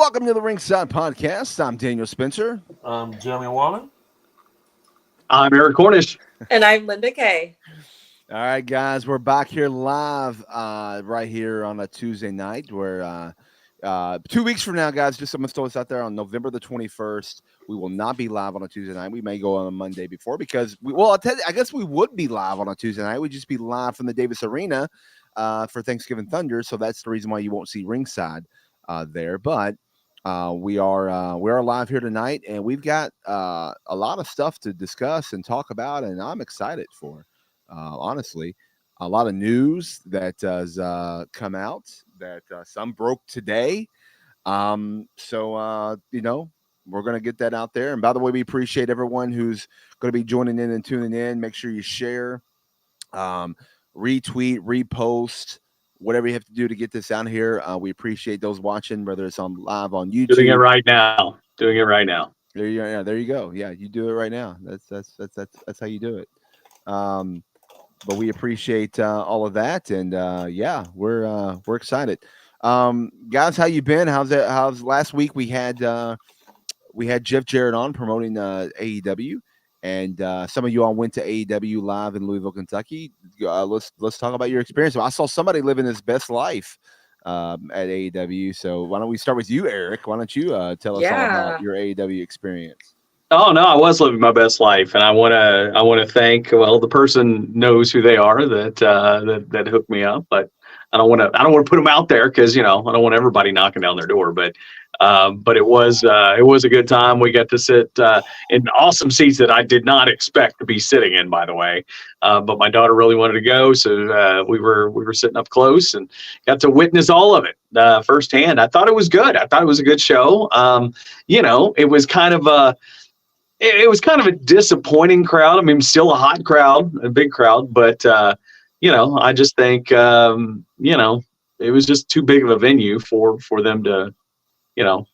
Welcome to the Ringside Podcast. I'm Daniel Spencer. I'm Jeremy Wallen. I'm Eric Cornish. And I'm Linda Kay. All right, guys, we're back here live right here on a Tuesday night. We're 2 weeks from now, guys, just someone told us out there on November the 21st. We will not be live on a Tuesday night. We may go on a Monday before because, I guess we would be live on a Tuesday night. We'd just be live from the Davis Arena for Thanksgiving Thunder. So that's the reason why you won't see Ringside there. But we are live here tonight, and we've got a lot of stuff to discuss and talk about, and I'm excited for. Honestly, a lot of news that has come out that some broke today. We're going to get that out there. And by the way, we appreciate everyone who's going to be joining in and tuning in. Make sure you share, retweet, repost, whatever you have to do to get this out here. We appreciate those watching, whether it's on live on YouTube. Doing it right now. There you go. Yeah, you do it right now. That's how you do it. But we appreciate all of that, and we're excited. Guys, how you been? How's last week? We had Jeff Jarrett on promoting AEW, and some of you all went to AEW live in Louisville, Kentucky. Let's talk about your experience. I saw somebody living his best life at AEW. So why don't we start with you, Eric? Why don't you tell us all about your AEW experience? Oh no, I was living my best life, and I want to thank. Well, the person knows who they are that hooked me up, but I don't want to put them out there because I don't want everybody knocking down their door. But it was a good time. We got to sit in awesome seats that I did not expect to be sitting in, by the way. But my daughter really wanted to go, so we were sitting up close and got to witness all of it firsthand. I thought it was good. I thought it was a good show. It was kind of a. It was kind of a disappointing crowd. I mean, still a hot crowd, a big crowd, but I just think it was just too big of a venue for them to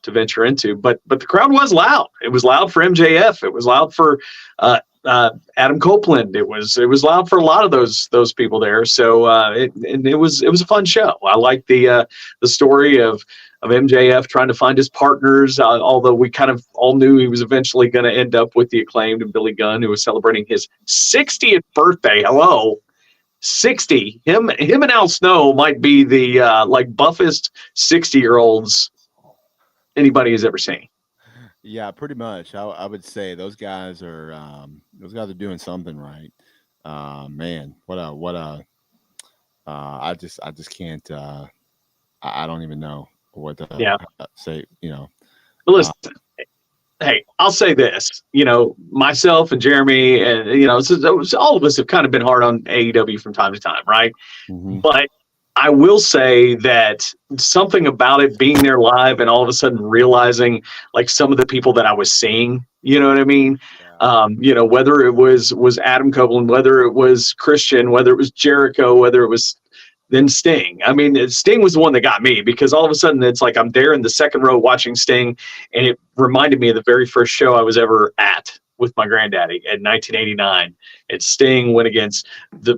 venture into. But the crowd was loud. It was loud for MJF. It was loud for Adam Copeland. It was loud for a lot of those people there. So it was a fun show. I like the story of MJF trying to find his partners, although we kind of all knew he was eventually going to end up with the Acclaimed and Billy Gunn, who was celebrating his 60th birthday. Hello, 60. Him and Al Snow might be the buffest 60-year-olds anybody has ever seen. Yeah, pretty much. I would say those guys are doing something right. Man, I just can't. I don't even know what to say. But listen, hey, I'll say this. Myself and Jeremy, and all of us have kind of been hard on AEW from time to time, right? Mm-hmm. But I will say that something about it being there live and all of a sudden realizing like some of the people that I was seeing, you know what I mean? Yeah. Whether it was Adam Copeland, whether it was Christian, whether it was Jericho, whether it was then Sting. I mean, Sting was the one that got me because all of a sudden it's like I'm there in the second row watching Sting, and it reminded me of the very first show I was ever at with my granddaddy in 1989. And Sting went against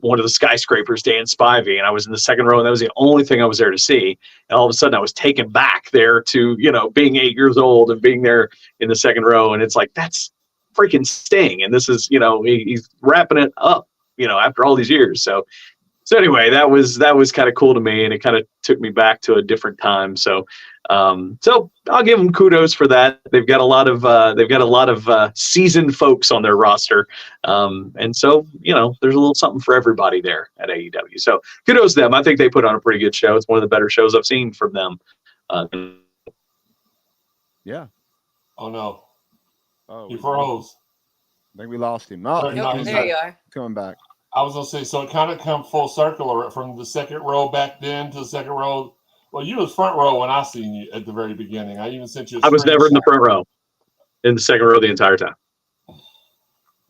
one of the skyscrapers, Dan Spivey, and I was in the second row, and that was the only thing I was there to see. And all of a sudden I was taken back there to, being 8 years old and being there in the second row. And it's like, that's freaking Sting. And this is, he's wrapping it up, after all these years. So anyway, that was kind of cool to me, and it kind of took me back to a different time. So I'll give them kudos for that. They've got a lot of seasoned folks on their roster, and so there's a little something for everybody there at AEW. So kudos to them. I think they put on a pretty good show. It's one of the better shows I've seen from them. Yeah. Oh no. Oh, He froze. I think we lost him. Oh, There you are. coming back. I was gonna say, so it kind of come full circle from the second row back then to the second row. Well, you was front row when I seen you at the very beginning. I even sent you. I was never in the front row. In the second row the entire time.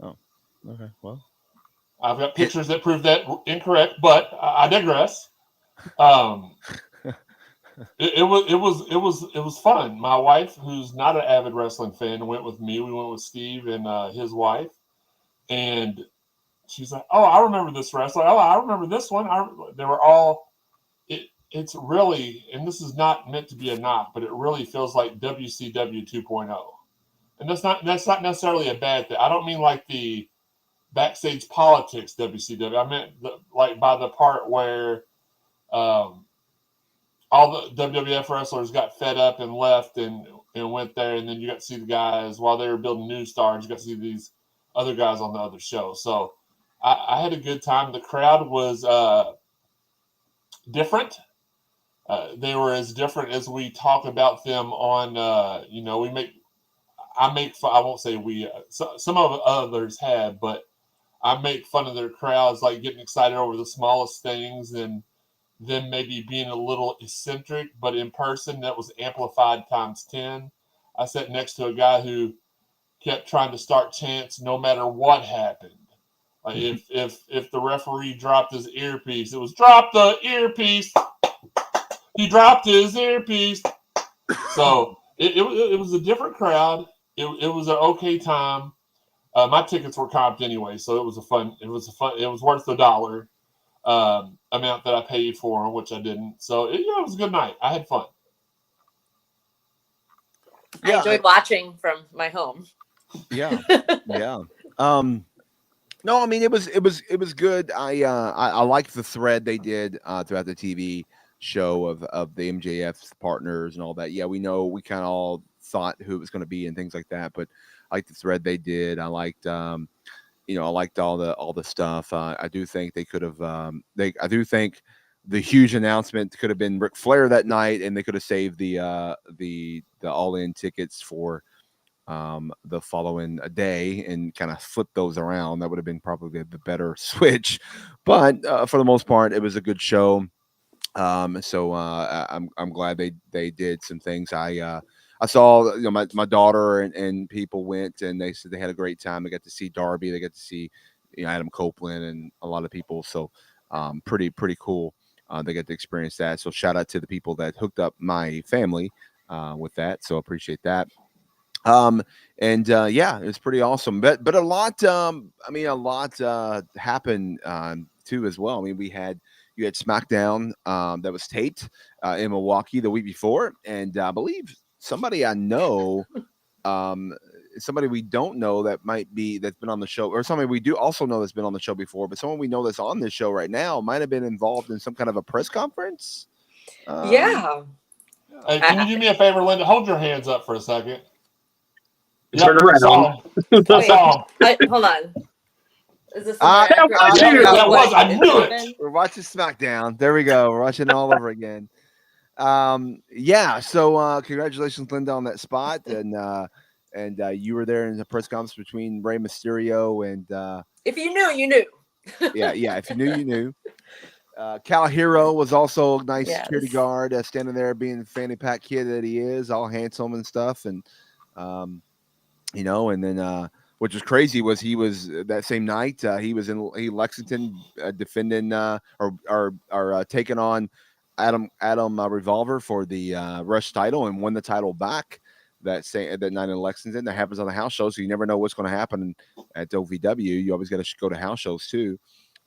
Oh, okay. Well, I've got pictures that prove that incorrect, but I digress. It was fun. My wife, who's not an avid wrestling fan, went with me. We went with Steve and his wife, and she's like, "Oh, I remember this wrestler. Oh, I remember this one." They were all. it's really, and this is not meant to be a knock, but it really feels like WCW 2.0. And that's not necessarily a bad thing. I don't mean like the backstage politics WCW. I meant like by the part where all the WWF wrestlers got fed up and left and went there, and then you got to see the guys while they were building new stars. You got to see these other guys on the other show. So I had a good time. The crowd was different. They were as different as we talk about them on. I won't say we. Some of others have, but I make fun of their crowds, like getting excited over the smallest things and them maybe being a little eccentric, but in person that was amplified times 10. I sat next to a guy who kept trying to start chants no matter what happened. Like if the referee dropped his earpiece, it was drop the earpiece. He dropped his earpiece. So it was a different crowd. It was an okay time. My tickets were comped anyway, so it was worth the $1 amount that I paid for them, which I didn't. So it was a good night. I had fun. I enjoyed watching from my home. Yeah. Yeah. No, I mean it was good. I liked the thread they did throughout the TV show of the MJF's partners and all that. Yeah, we kind of all thought who it was going to be and things like that, but I liked the thread they did. I liked I liked all the stuff. I do think they could have I do think the huge announcement could have been Ric Flair that night, and they could have saved the all-in tickets for the following day and kind of flip those around. That would have been probably the better switch, but for the most part, it was a good show. So I'm glad they did some things. I saw my daughter and people went, and they said they had a great time. They got to see Darby, they got to see Adam Copeland and a lot of people. So pretty cool. They got to experience that. So shout out to the people that hooked up my family with that. So appreciate that. Yeah, it was pretty awesome, but a lot happened too as well. I mean, you had SmackDown that was taped in Milwaukee the week before, and I believe somebody I know, somebody we don't know that's been on the show, or somebody we do also know that's been on the show before, but someone we know that's on this show right now might have been involved in some kind of a press conference. Yeah. Hey, can you do me a favor, Linda? Hold your hands up for a second. Turn around. Wait, hold on. Is this I knew it. We're watching SmackDown. There we go. We're watching it all over again. Yeah. So congratulations, Linda, on that spot, and you were there in the press conference between Rey Mysterio and. If you knew, you knew. Yeah. If you knew, you knew. Cal Hero was also a nice security guard, standing there being the fanny pack kid that he is, all handsome and stuff, and and then which was crazy was he was that same night he was in Lexington defending or taking on Adam Revolver for the Rush title and won the title back that night in Lexington. That happens on the house show, so you never know what's going to happen at OVW. You always got to go to house shows too.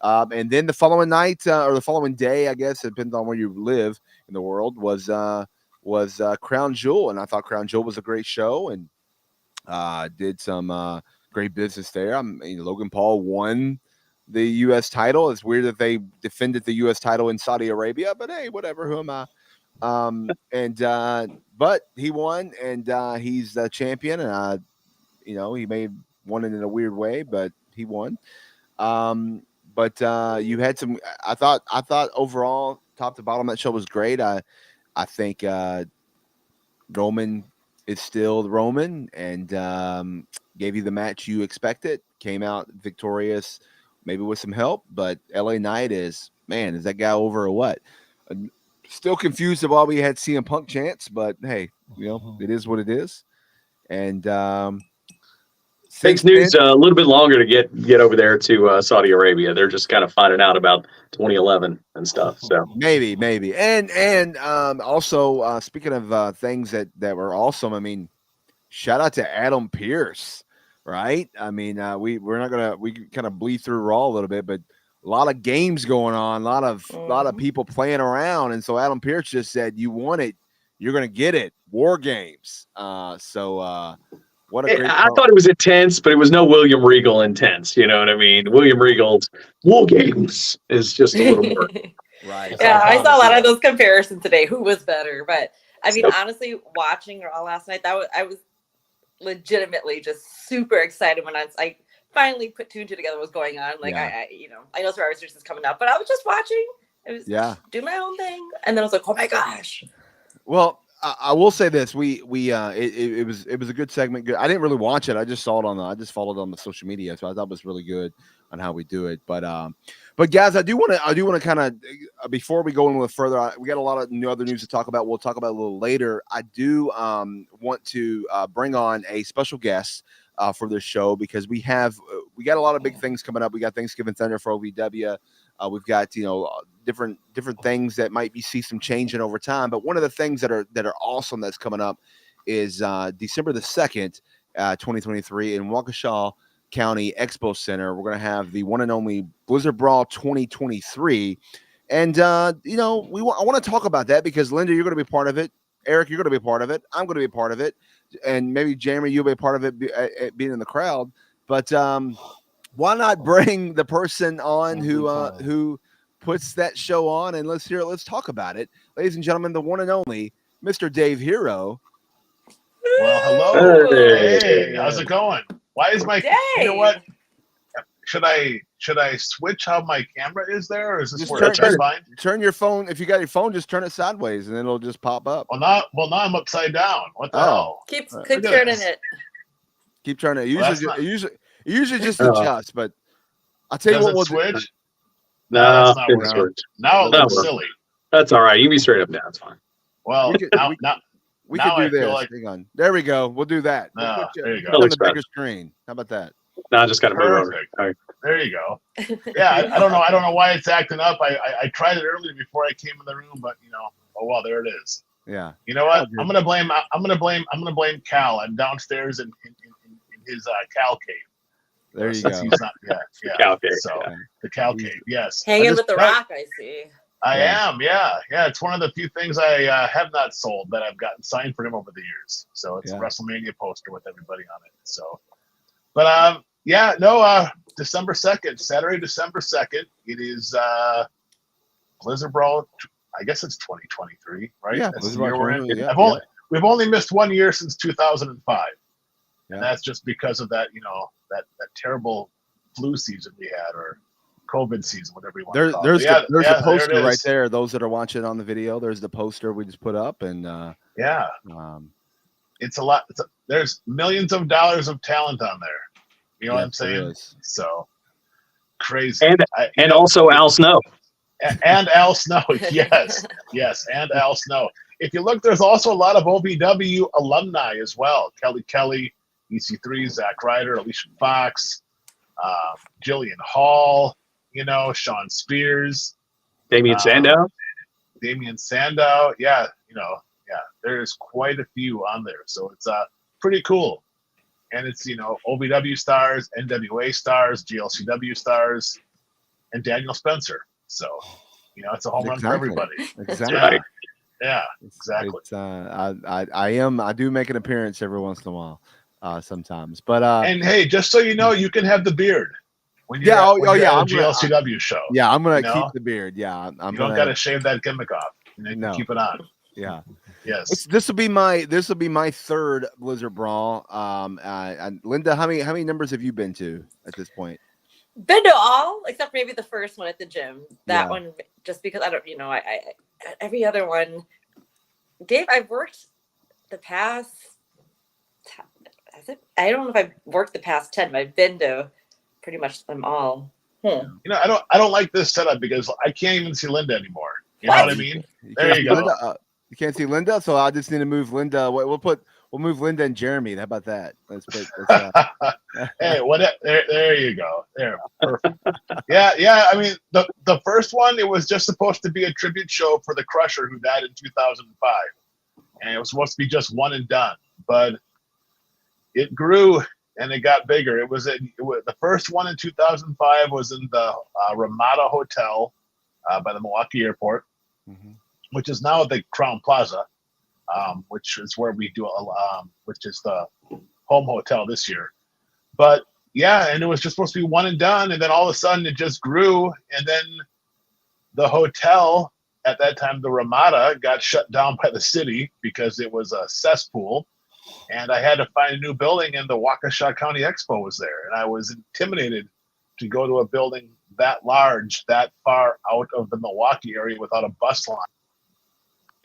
And then the following night or the following day, I guess it depends on where you live in the world, was Crown Jewel, and I thought Crown Jewel was a great show and did some great business there. Logan Paul won the U.S. title. It's weird that they defended the U.S. title in Saudi Arabia, but hey, whatever. Who am I? But he won, and he's the champion. And he may have won it in a weird way, but he won. But you had some. I thought overall, top to bottom, that show was great. I think Roman is still Roman, and gave you the match you expected. Came out victorious, maybe with some help. But LA Knight is that guy over or what? Still confused about we had CM Punk chants, but hey, it is what it is. And takes news a little bit longer to get over there to Saudi Arabia. They're just kind of finding out about 2011 and stuff. So maybe, and also speaking of things that were awesome. I mean, shout out to Adam Pearce, right? I mean, we kind of bleed through Raw a little bit, but lot of games going on, a lot of people playing around, and so Adam Pearce just said, "You want it, you're gonna get it." War games. What a great! I thought it was intense, but it was no William Regal intense. You know what I mean? William Regal's War Games is just a little more. Right. Yeah, I saw a lot of those comparisons today. Who was better? But I mean, honestly, watching Raw last night, I was legitimately just super excited when I finally put two and two together. What was going on? Like I know Survivor Series is coming up, but I was just watching. It was do my own thing, and then I was like, oh my gosh. Well, I will say this: it was a good segment. Good. I didn't really watch it. I just saw it I just followed it on the social media, so I thought it was really good on how we do it. But guys, I do want to kind of before we go a little further, we got a lot of other news to talk about. We'll talk about it a little later. I do want to bring on a special guest for this show because we got a lot of big things coming up. We got Thanksgiving Thunder for OVW. We've got different things that might see some changing over time. But one of the things that are awesome that's coming up is December the 2nd, 2023 in Waukesha County Expo Center. We're going to have the one and only Blizzard Brawl 2023. And, I want to talk about that because, Linda, you're going to be part of it. Eric, you're going to be part of it. I'm going to be part of it. And maybe, Jeremy, you'll be a part of it being in the crowd. But why not bring the person on who puts that show on, and let's talk about it. Ladies and gentlemen, the one and only Mr. Dave Herro. Well, hello. Hey, how's it going? Why is my you know what? Should I switch how my camera is there, or is this where it's fine? Turn your phone. If you got your phone, just turn it sideways, and then it'll just pop up. Well, now I'm upside down. What the hell? Keep turning it. Keep turning it. Usually just adjust, but I'll tell you what. We'll switch. No, now it looks silly. That's all right. You be straight up now. It's fine. Well, we can do this. Hang on. There we go. We'll do that. There you go. On the bigger screen. How about that? No, I just got to move over. Right. There you go. Yeah, I don't know why it's acting up. I tried it earlier before I came in the room, but oh well, there it is. Yeah. You know what? I'm gonna blame Cal. I'm downstairs in his Cal cave. There you go. He's not, yeah. Cal cave. So the Cal cave, yes. Hanging with the Rock, I see. I am, yeah. It's one of the few things I have not sold that I've gotten signed for him over the years. So it's a WrestleMania poster with everybody on it. So, but December 2nd, Saturday, December 2nd. It is Blizzard Brawl. I guess it's 2023, right? Yeah, that's the year we're in. We've only missed 1 year since 2005, and that's just because of that, that terrible flu season we had, or COVID season, whatever you want to call it. There's the poster right there. Those that are watching on the video, there's the poster we just put up, and it's a lot. There's millions of dollars of talent on there. You know what I'm saying? So crazy. And also Al Snow. And Al Snow, yes, and Al Snow. If you look, there's also a lot of OVW alumni as well. Kelly, EC3, Zack Ryder, Alicia Fox, Jillian Hall, Sean Spears, Damian Sandow. There's quite a few on there. So it's pretty cool. And it's, OVW stars, NWA stars, GLCW stars, and Daniel Spencer. So, it's a home run for everybody. Exactly. Yeah, exactly. I do make an appearance every once in a while, sometimes. But and hey, just so you know, you can have the beard when you're on the GLCW show. Yeah, I'm gonna keep the beard. Yeah, you don't gotta shave that gimmick off. Keep it on. Yeah. Yes. This will be my third Blizzard Brawl. Linda, how many numbers have you been to at this point? Been to all except maybe the first one at the gym. That one, just because I don't, I every other one. Dave, I've worked the past. I don't know if I've worked the past 10, but I've been to pretty much them all. I don't like this setup because I can't even see Linda anymore. You know what I mean? There you go. Linda, you can't see Linda, so I just need to move Linda. We'll move Linda and Jeremy. How about that? Hey, there you go. There, perfect. Yeah. I mean, the first one, it was just supposed to be a tribute show for the Crusher who died in 2005, and it was supposed to be just one and done. But it grew and it got bigger. It was the first one in 2005 was in the Ramada Hotel by the Milwaukee Airport, which is now the Crown Plaza, which is where we do which is the home hotel this year. But yeah, and it was just supposed to be one and done, and then all of a sudden it just grew, and then the hotel at that time, the Ramada, got shut down by the city because it was a cesspool, and I had to find a new building, and the Waukesha County Expo was there, and I was intimidated to go to a building that large, that far out of the Milwaukee area without a bus line.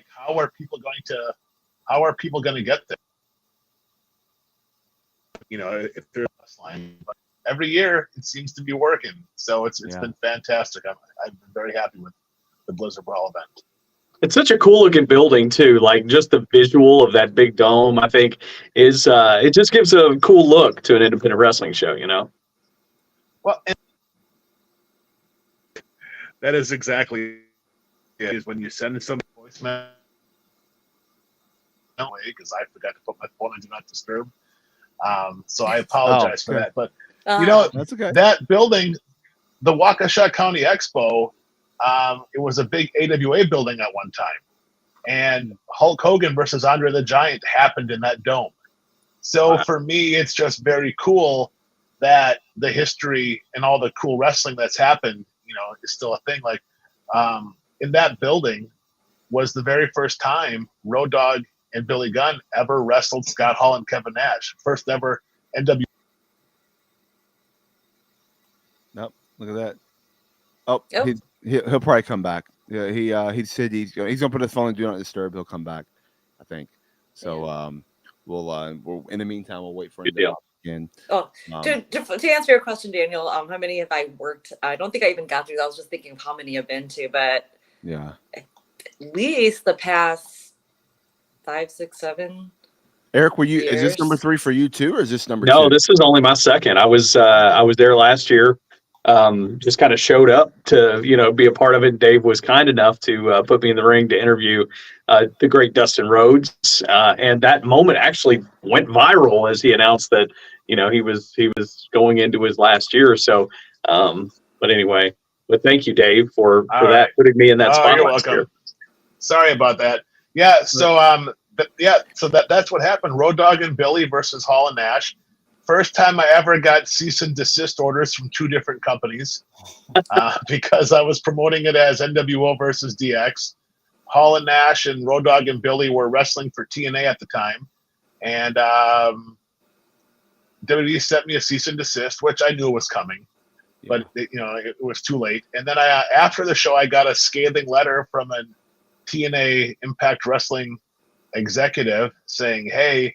How are people going to get there? You know, if there's a bus line. But every year it seems to be working, so it's been fantastic. I've been very happy with the Blizzard Brawl event. It's such a cool looking building too. Like just the visual of that big dome, I think is it just gives a cool look to an independent wrestling show, you know? Well, that is exactly it. Is when you send some voicemail because I forgot to put my phone on Do Not Disturb. So I apologize for that. But you know, that's okay. That building, the Waukesha County Expo, it was a big AWA building at one time, and Hulk Hogan versus Andre the Giant happened in that dome. So for me, it's just very cool that the history and all the cool wrestling that's happened, you know, is still a thing. Like in that building was the very first time Road Dogg and Billy Gunn ever wrestled Scott Hall and Kevin Nash. First ever NW. Nope. Look at that. Oh, he'll probably come back. Yeah, he said he's gonna put his phone in Do Not Disturb. He'll come back, I think. So we'll in the meantime we'll wait for him to come again. Oh, to answer your question, Daniel, how many have I worked? I don't think I even got through. I was just thinking of how many I've been to, but yeah, at least the past 5, 6, 7. Eric, years. Is this number 3 for you too, or is this number 2? No, this is only my second. I was there last year. Just kind of showed up to, you know, be a part of it. Dave was kind enough to put me in the ring to interview the great Dustin Rhodes. And that moment actually went viral as he announced that, you know, he was going into his last year. So, but anyway, but thank you, Dave, for that, putting me in that spot. You're welcome. Year. Sorry about that. Yeah. So, so that's what happened. Road Dogg and Billy versus Hall and Nash. First time I ever got cease and desist orders from 2 different companies because I was promoting it as NWO versus DX. Hall and Nash and Road Dogg and Billy were wrestling for TNA at the time. And WWE sent me a cease and desist, which I knew was coming. Yeah. But, it was too late. And then after the show, I got a scathing letter from a TNA Impact Wrestling executive saying, hey,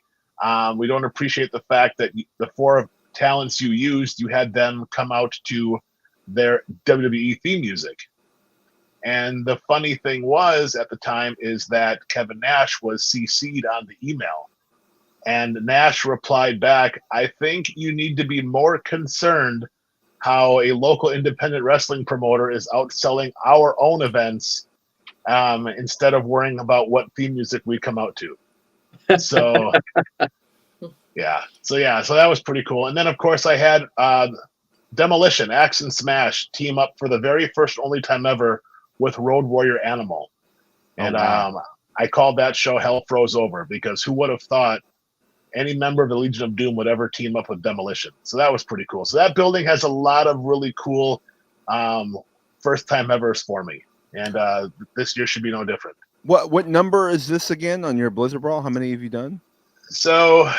we don't appreciate the fact that the 4 talents you used, you had them come out to their WWE theme music. And the funny thing was at the time is that Kevin Nash was CC'd on the email. And Nash replied back, I think you need to be more concerned how a local independent wrestling promoter is outselling our own events instead of worrying about what theme music we come out to. So so that was pretty cool. And then of course I had Demolition, Axe and Smash team up for the very first only time ever with Road Warrior Animal. And I called that show Hell Froze Over because who would have thought any member of the Legion of Doom would ever team up with Demolition. So that was pretty cool. So that building has a lot of really cool first time evers for me. And this year should be no different. What number is this again on your Blizzard Brawl? How many have you done? So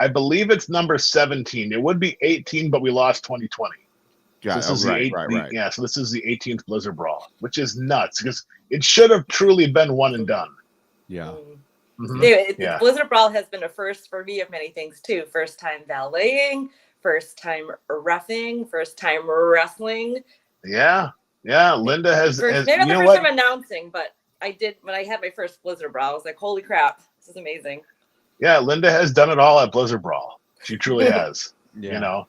I believe it's number 17. It would be 18, but we lost 2020. Yeah, so right. Yeah, so this is the 18th Blizzard Brawl, which is nuts because it should have truly been one and done. Yeah. Mm-hmm. Blizzard Brawl has been a first for me of many things too. First time valeting, first time reffing, first time wrestling. Yeah. Linda has. Maybe not the first time announcing, but I did when I had my first Blizzard Brawl. I was like, holy crap, this is amazing. Yeah, Linda has done it all at Blizzard Brawl. She truly has. You know.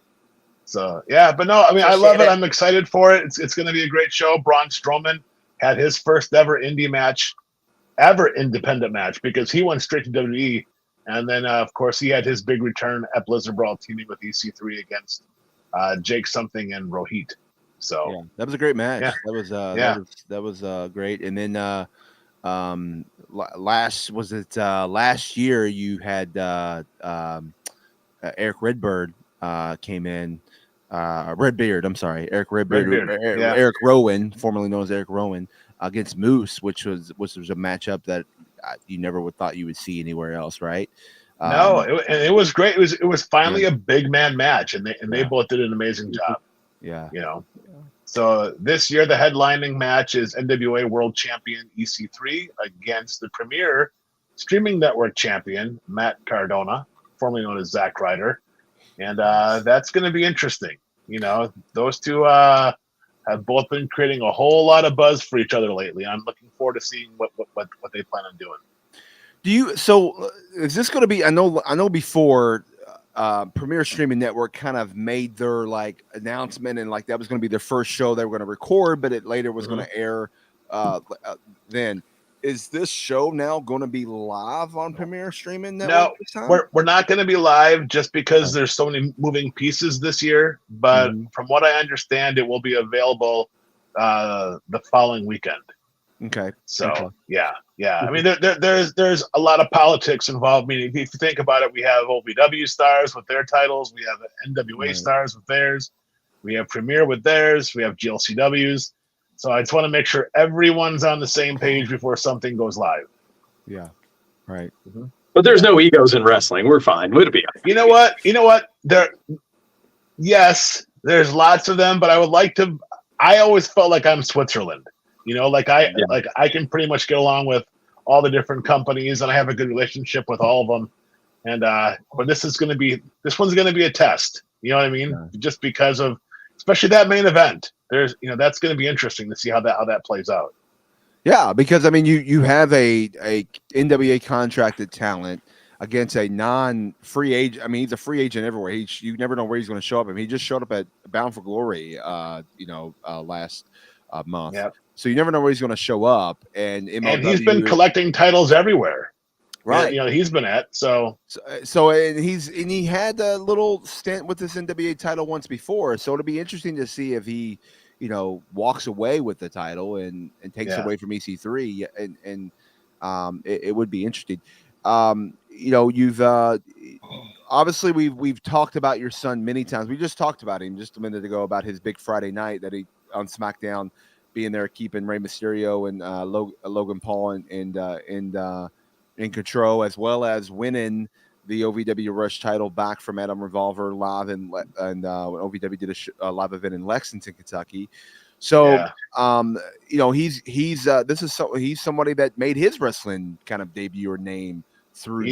So but no, I mean, I love it. I'm excited for it. It's going to be a great show. Braun Strowman had his first ever independent match, because he went straight to WWE And then, of course, he had his big return at Blizzard Brawl, teaming with EC3 against Jake something and Rohit. So yeah, that was a great match. Yeah. That was great. And then last year you had Eric Redbeard came in. Redbeard, I'm sorry, Eric Redbeard, Eric Rowan, formerly known as Eric Rowan, against Moose, which was a matchup that you never would thought you would see anywhere else, right? No, it was great. It was finally a big man match, and they both did an amazing job. Yeah, So this year the headlining match is NWA World Champion EC3 against the Premier Streaming Network Champion Matt Cardona, formerly known as Zack Ryder, and that's going to be interesting. Those two have both been creating a whole lot of buzz for each other lately. I'm looking forward to seeing what they plan on doing. Is this going to be? I know before Premier Streaming Network kind of made their announcement, and that was going to be their first show they were going to record, but it later was going to air. Then is this show now going to be live on Premier Streaming Network? No, we're not going to be live just because there's so many moving pieces this year. But from what I understand, it will be available the following weekend. Okay. So yeah. I mean, there's a lot of politics involved. I mean, if you think about it, we have OVW stars with their titles, we have NWA stars with theirs, we have Premier with theirs, we have GLCWs. So I just want to make sure everyone's on the same page before something goes live. Yeah. Right. Mm-hmm. But there's no egos in wrestling. We're fine. We'll be. You know what? Yes, there's lots of them, but I would like to. I always felt like I'm Switzerland. I can pretty much get along with all the different companies, and I have a good relationship with all of them. And but this one's going to be a test. You know what I mean? Yeah. Just because of, especially that main event. That's going to be interesting to see how that plays out. Yeah, because I mean, you have a NWA contracted talent against a non-free agent. I mean, he's a free agent everywhere. You never know where he's going to show up. I mean, he just showed up at Bound for Glory, last month. Yep. So you never know where he's going to show up. And he's been collecting titles everywhere. Right. He's been at so and he had a little stint with this NWA title once before. So it'll be interesting to see if he, walks away with the title and takes it away from EC3, and it would be interesting. You've obviously we've talked about your son many times. We just talked about him just a minute ago about his big Friday night that he on SmackDown, being there keeping Rey Mysterio and Logan Paul in control, as well as winning the OVW Rush title back from Adam Revolver live and when OVW did a live event in Lexington, Kentucky. So, he's somebody that made his wrestling kind of debut or name through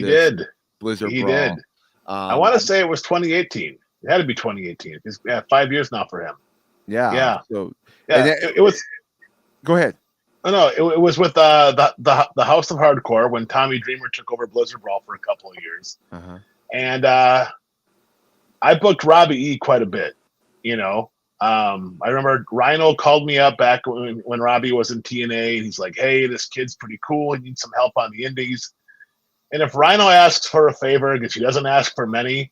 Blizzard Brawl. Did. I want to say it was 2018. It had to be 2018. It's 5 years now for him. Yeah. So it was. Go ahead. Oh, no, it was with the House of Hardcore when Tommy Dreamer took over Blizzard Brawl for a couple of years, and I booked Robbie E quite a bit. I remember Rhino called me up back when Robbie was in TNA, and he's like, "Hey, this kid's pretty cool. He needs some help on the indies." And if Rhino asks for a favor, because he doesn't ask for many,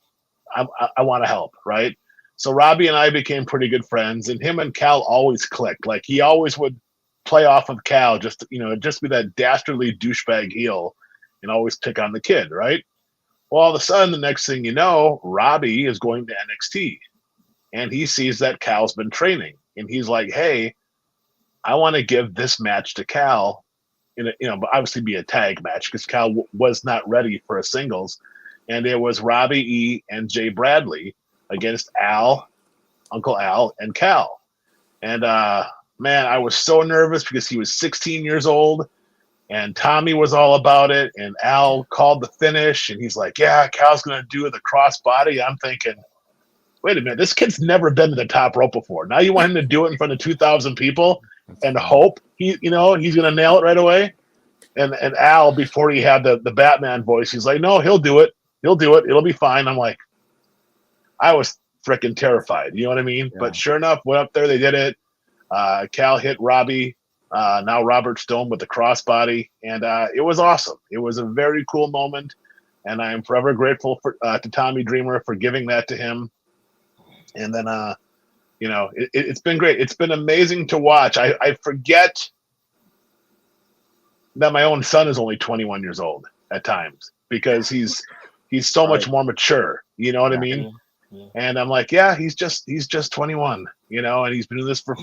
I want to help, right? So Robbie and I became pretty good friends, and him and Cal always clicked. Like he always would play off of Cal, just be that dastardly douchebag heel and always pick on the kid, right? Well, all of a sudden, the next thing you know, Robbie is going to NXT, and he sees that Cal's been training, and he's like, "Hey, I want to give this match to Cal, but obviously be a tag match because Cal was not ready for a singles, and it was Robbie E and Jay Bradley against Uncle Al, and Cal, and man, I was so nervous because he was 16 years old and Tommy was all about it. And Al called the finish and he's like, "Yeah, Cal's going to do the crossbody." I'm thinking, wait a minute, this kid's never been to the top rope before. Now you want him to do it in front of 2,000 people and hope he's going to nail it right away. And Al, before he had the Batman voice, he's like, "No, he'll do it. He'll do it. It'll be fine." I'm like, I was freaking terrified. You know what I mean? Yeah. But sure enough, went up there, they did it. Cal hit Robbie, now Robert Stone with the crossbody, and it was awesome. It was a very cool moment. and I am forever grateful to Tommy Dreamer for giving that to him. And then, it's been great. It's been amazing to watch. I forget that my own son is only 21 years old at times because he's so much more mature. You know what I mean? Yeah. And I'm like, he's just 21, and he's been doing this for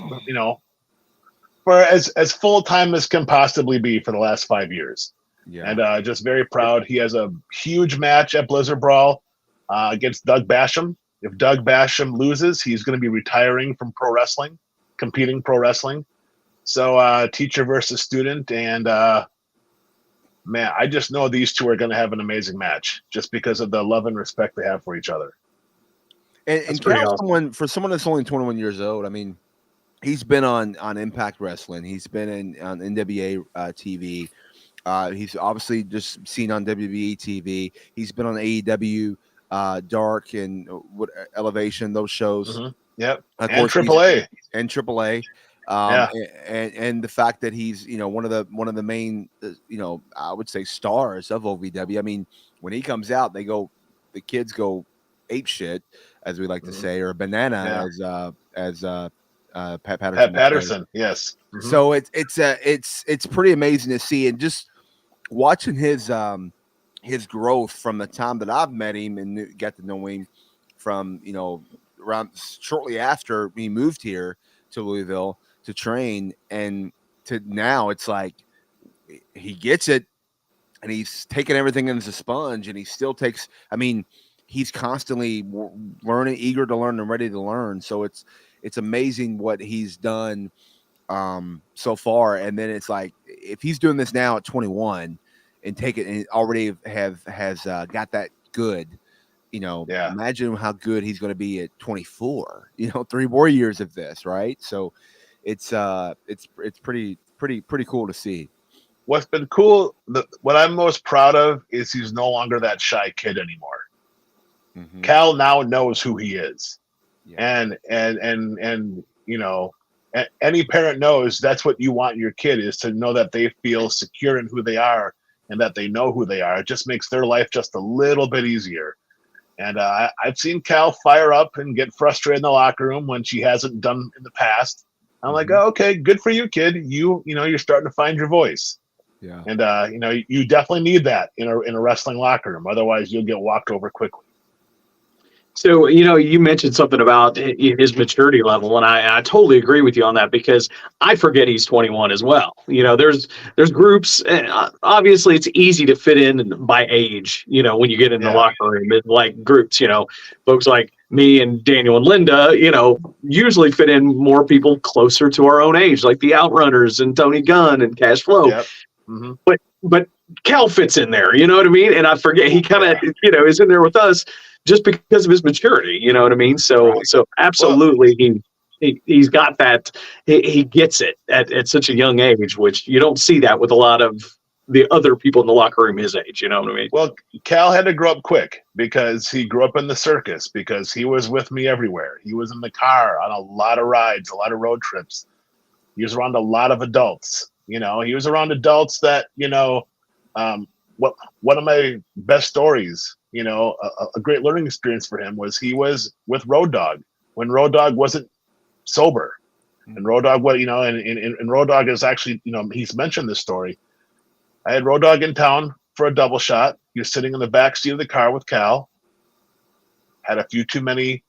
as full time as can possibly be for the last 5 years. Yeah. And just very proud. He has a huge match at Blizzard Brawl against Doug Basham. If Doug Basham loses, he's going to be retiring from pro wrestling, competing pro wrestling. So teacher versus student. And man, I just know these two are going to have an amazing match just because of the love and respect they have for each other. And awesome. for someone that's only 21 years old, I mean, he's been on Impact Wrestling. He's been on NWA TV. He's obviously just seen on WWE TV. He's been on AEW, Dark, and Elevation, those shows. Mm-hmm. Yep. Of and course, AAA. And AAA. And the fact that he's one of the main I would say stars of OVW. I mean, when he comes out, the kids go ape shit, as we like to say, or banana, as Pat Patterson. Pat Patterson, yes. Mm-hmm. So it's pretty amazing to see, and just watching his growth from the time that I've met him and got to know him from around shortly after he moved here to Louisville to train, and to now it's like he gets it, and he's taking everything in as a sponge, and he still takes. I mean, he's constantly learning, eager to learn, and ready to learn. So it's amazing what he's done so far. And then it's like, if he's doing this now at 21 and take it and already has got that good, imagine how good he's going to be at 24, 3 more years of this. Right. So it's pretty cool to see. What's been cool, what I'm most proud of is he's no longer that shy kid anymore. Mm-hmm. Cal now knows who he is. Yeah. And any parent knows that's what you want your kid, is to know that they feel secure in who they are and that they know who they are. It just makes their life just a little bit easier. And I've seen Cal fire up and get frustrated in the locker room when she hasn't done in the past. I'm like, oh, okay, good for you, kid. You're starting to find your voice. Yeah. And you definitely need that in a wrestling locker room. Otherwise, you'll get walked over quickly. So, you mentioned something about his maturity level, and I totally agree with you on that, because I forget he's 21 as well. There's groups, obviously it's easy to fit in by age, when you get in the locker room, like groups, folks like me and Daniel and Linda, usually fit in more people closer to our own age, like the Outrunners and Tony Gunn and Cash Flow. Yep. Mm-hmm. But Cal fits in there, you know what I mean? And I forget he kind of, is in there with us just because of his maturity, you know what I mean? So absolutely, he's got that. He gets it at such a young age, which you don't see that with a lot of the other people in the locker room his age. You know what I mean? Well, Cal had to grow up quick because he grew up in the circus, because he was with me everywhere. He was in the car on a lot of rides, a lot of road trips. He was around a lot of adults. He was around adults that, one of my best stories, a great learning experience for him was he was with Road Dogg when Road Dogg wasn't sober. And Road Dogg, and Road Dogg is actually, he's mentioned this story. I had Road Dogg in town for a double shot. He was sitting in the back seat of the car with Cal, had a few too many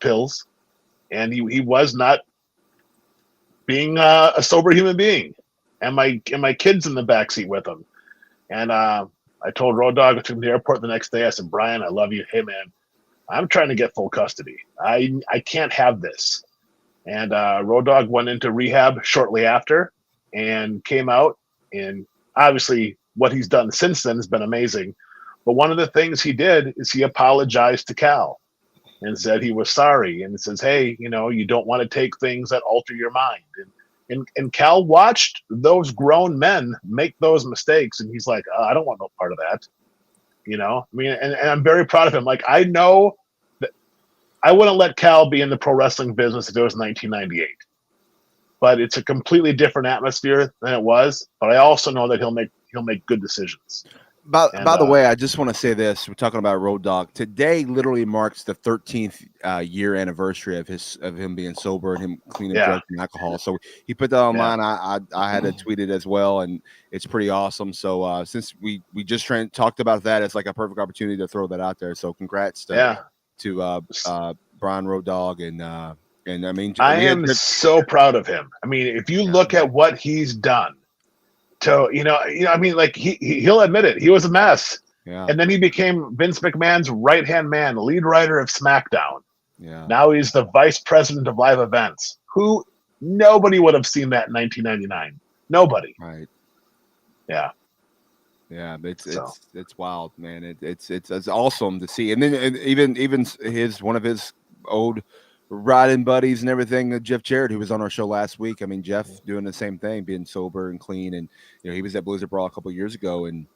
pills, and he was not being a sober human being. And my kid's in the back seat with him. And I told Road Dogg, I took him to the airport the next day. I said, Brian, I love you. Hey, man, I'm trying to get full custody. I can't have this. And Road Dogg went into rehab shortly after and came out. And obviously what he's done since then has been amazing. But one of the things he did is he apologized to Cal and said he was sorry. And says, hey, you don't want to take things that alter your mind. And Cal watched those grown men make those mistakes, and he's like, I don't want no part of that. And I'm very proud of him. Like, I know that I wouldn't let Cal be in the pro wrestling business if it was 1998. But it's a completely different atmosphere than it was. But I also know that he'll make good decisions. By the way, I just want to say this. We're talking about Road Dogg. Today literally marks the 13th year anniversary of him being sober and him cleaning drugs and alcohol. So he put that online. I had to tweet it as well, and it's pretty awesome. So since we just talked about that, it's like a perfect opportunity to throw that out there. So congrats to Brian Road Dogg, and I mean, I am so proud of him. I mean, if you look at what he's done. So, I mean, like he'll admit it. He was a mess. Yeah. And then he became Vince McMahon's right-hand man, lead writer of SmackDown. Yeah. Now he's the vice president of live events. Nobody would have seen that in 1999. Nobody. Right. Yeah. Yeah. It's wild, man. It's awesome to see. And then even one of his old riding buddies and everything, Jeff Jarrett, who was on our show last week. I mean, Jeff doing the same thing, being sober and clean, and he was at Blizzard Brawl a couple of years ago, and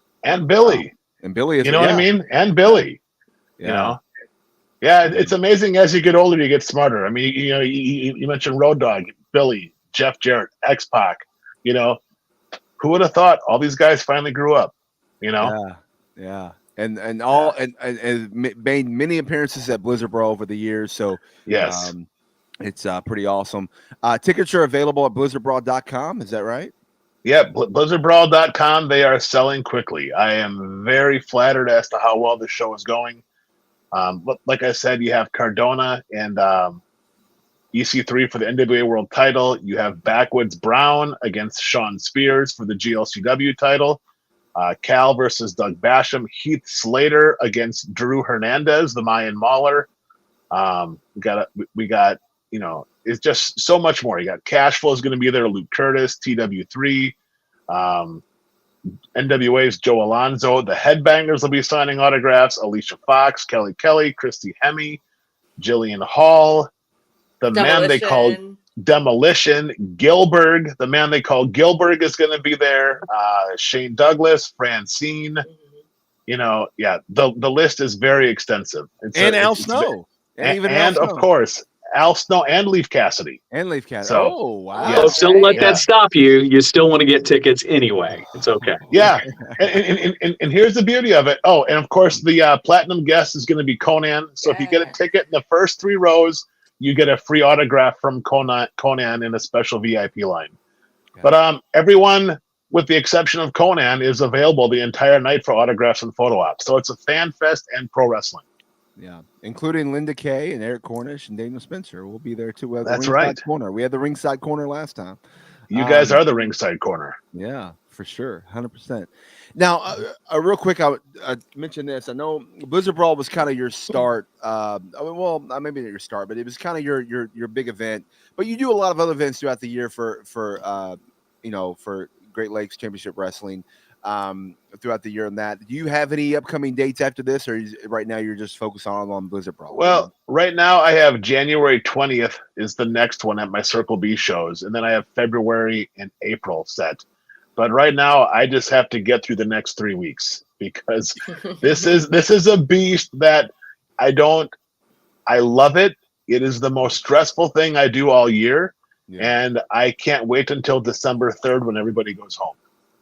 Billy, what I mean, and Billy, it's amazing as you get older, you get smarter. I mean, you mentioned Road Dogg, Billy, Jeff Jarrett, X-Pac. Who would have thought all these guys finally grew up? Yeah. And made many appearances at Blizzard Brawl over the years. So yes, it's pretty awesome. Tickets are available at blizzardbrawl.com. Is that right? Yeah, blizzardbrawl.com. They are selling quickly. I am very flattered as to how well the show is going. Like I said, you have Cardona and EC3 for the NWA World title. You have Backwoods Brown against Sean Spears for the GLCW title. Cal versus Doug Basham, Heath Slater against Drew Hernandez, the Mayan Mauler. We got, it's just so much more. You got Cashflow is going to be there, Luke Curtis, TW3, NWA's Joe Alonzo. The Headbangers will be signing autographs. Alicia Fox, Kelly Kelly, Christy Hemme, Jillian Hall, the man they called Demolition, Gilbert, the man they call Gilbert is going to be there. Shane Douglas, Francine, the list is very extensive. Al Snow, and of course Al Snow and Leaf Cassidy. So, oh wow! Yes. So don't let that stop you. You still want to get tickets anyway. It's okay. Yeah, and here's the beauty of it. Oh, and of course the platinum guest is going to be Conan. So if you get a ticket in the first 3 rows, you get a free autograph from Conan in a special VIP line. Okay. But everyone, with the exception of Conan, is available the entire night for autographs and photo ops. So it's a fan fest and pro wrestling. Yeah, including Linda Kay and Eric Cornish and Daniel Spencer will be there too. That's right. Corner. We had the ringside corner last time. You guys are the ringside corner. Yeah, for sure, 100%. Now, real quick, I mentioned this. I know Blizzard Brawl was kind of your start. Maybe not your start, but it was kind of your big event. But you do a lot of other events throughout the year for Great Lakes Championship Wrestling throughout the year. And that, do you have any upcoming dates after this, or right now you're just focused on Blizzard Brawl? Well, right now I have January 20th is the next one at my Circle B shows, and then I have February and April set. But right now, I just have to get through the next 3 weeks because this is a beast that I love it. It is the most stressful thing I do all year, and I can't wait until December 3rd when everybody goes home.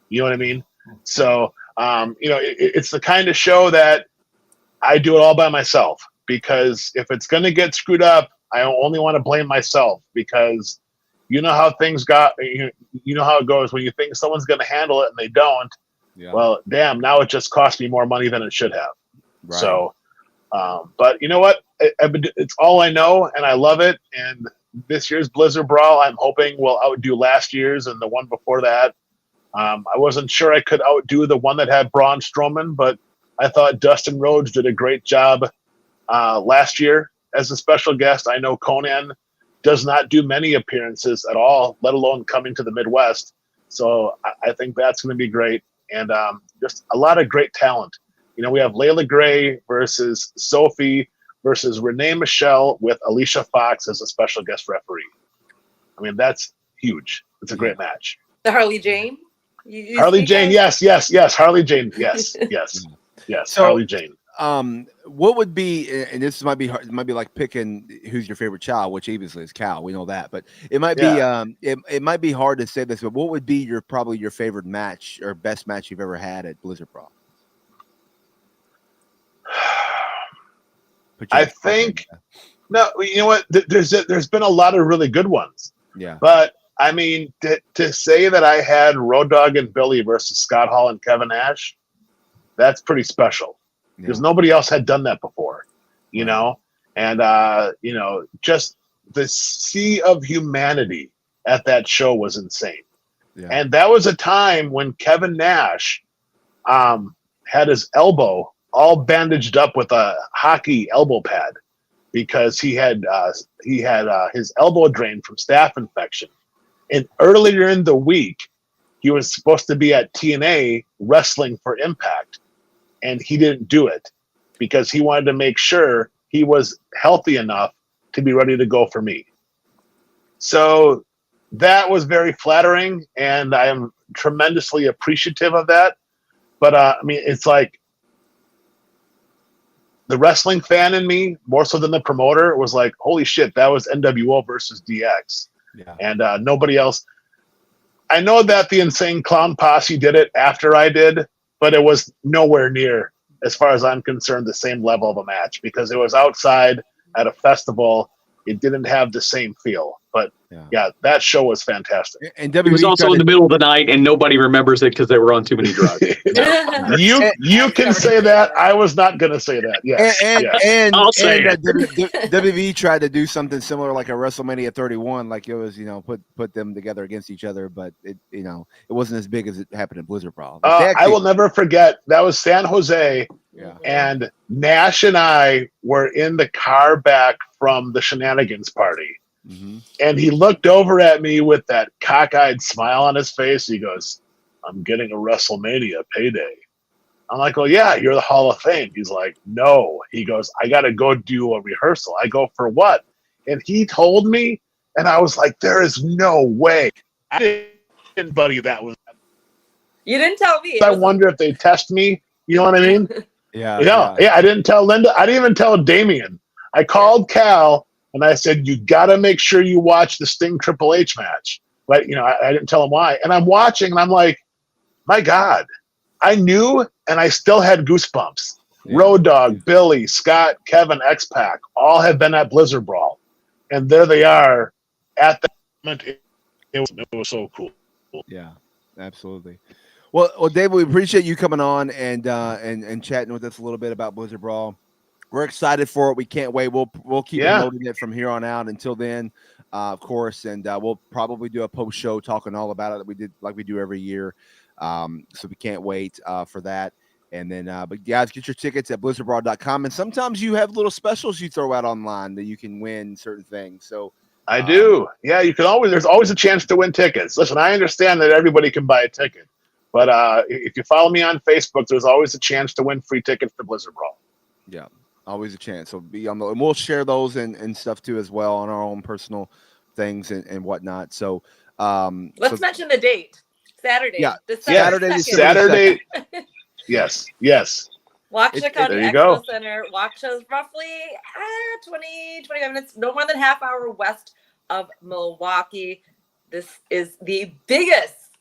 You know what I mean? So, it's the kind of show that I do it all by myself because if it's going to get screwed up, I only want to blame myself because you know how things got. You know how it goes when you think someone's going to handle it and they don't. Yeah. Well, damn! Now it just cost me more money than it should have. Right. So, but you know what? It's all I know, and I love it. And this year's Blizzard Brawl, I'm hoping will outdo last year's and the one before that. I wasn't sure I could outdo the one that had Braun Strowman, but I thought Dustin Rhodes did a great job last year as a special guest. I know Conan does not do many appearances at all, let alone coming to the Midwest. So I think that's going to be great. And just a lot of great talent. We have Layla Gray versus Sophie versus Renee Michelle with Alicia Fox as a special guest referee. I mean, that's huge. It's a great match. The Harley Jane? Harley Jane, yes. Harley Jane, yes. So, Harley Jane. What would be, and this might be hard, it might be like picking who's your favorite child, which obviously is Cal. We know that, but it might be, it might be hard to say this, but what would be probably your favorite match or best match you've ever had at Blizzard Brawl? I think no. You know what? There's been a lot of really good ones. Yeah. But I mean, to say that I had Road Dogg and Billy versus Scott Hall and Kevin Nash, that's pretty special because nobody else had done that before, you know? And, you know, just the sea of humanity at that show was insane. Yeah. And that was a time when Kevin Nash had his elbow all bandaged up with a hockey elbow pad because he had his elbow drained from staph infection. And earlier in the week, he was supposed to be at TNA wrestling for Impact, and he didn't do it because he wanted to make sure he was healthy enough to be ready to go for me. So that was very flattering, and I am tremendously appreciative of that. But I mean, it's like the wrestling fan in me, more so than the promoter, was like, holy shit, that was NWO versus DX. Yeah. And nobody else. I know that the Insane Clown Posse did it after I did, but it was nowhere near, as far as I'm concerned, the same level of a match because it was outside at a festival. It didn't have the same feel. But yeah, that show was fantastic. And it was also in the middle of the night, and nobody remembers it because they were on too many drugs. You can say that. I was not going to say that. Yes, and I'll say it. WWE tried to do something similar, like a WrestleMania 31, like it was, you know, put them together against each other, but it, you know, it wasn't as big as it happened in Blizzard Brawl. I will never forget. That was San Jose, and Nash and I were in the car back from the Shenanigans party. Mm-hmm. And he looked over at me with that cockeyed smile on his face. He goes, I'm getting a WrestleMania payday. I'm like, well, yeah, you're the Hall of Fame. He's like, no. He goes, I got to go do a rehearsal. I go, for what? And he told me, and I was like, there is no way. I didn't buddy that was. You didn't tell me. I wonder if they test me. You know what I mean? Yeah. I didn't tell Linda. I didn't even tell Damien. I called Cal. And I said, you got to make sure you watch the Sting Triple H match. But, you know, I didn't tell him why. And I'm watching, and I'm like, my God. I knew, and I still had goosebumps. Yeah. Road Dogg, Billy, Scott, Kevin, X-Pac, all have been at Blizzard Brawl. And there they are at that moment. It was so cool. Yeah, absolutely. Well, David, we appreciate you coming on and chatting with us a little bit about Blizzard Brawl. We're excited for it. We can't wait. We'll keep promoting it from here on out. Until then, of course, and we'll probably do a post show talking all about it that we did like we do every year. So we can't wait for that. And then, but guys, get your tickets at blizzardbrawl.com. And sometimes you have little specials you throw out online that you can win certain things. So I do. Yeah, you can always. There's always a chance to win tickets. Listen, I understand that everybody can buy a ticket, but if you follow me on Facebook, there's always a chance to win free tickets to Blizzard Brawl. Yeah. Always a chance. So be on the, and we'll share those and stuff too as well on our own personal things and whatnot. So let's mention the date. Saturday. Yeah, December Saturday. Yes. Waukesha County Expo Center. Waukesha is roughly 25 minutes, no more than half hour west of Milwaukee. This is the biggest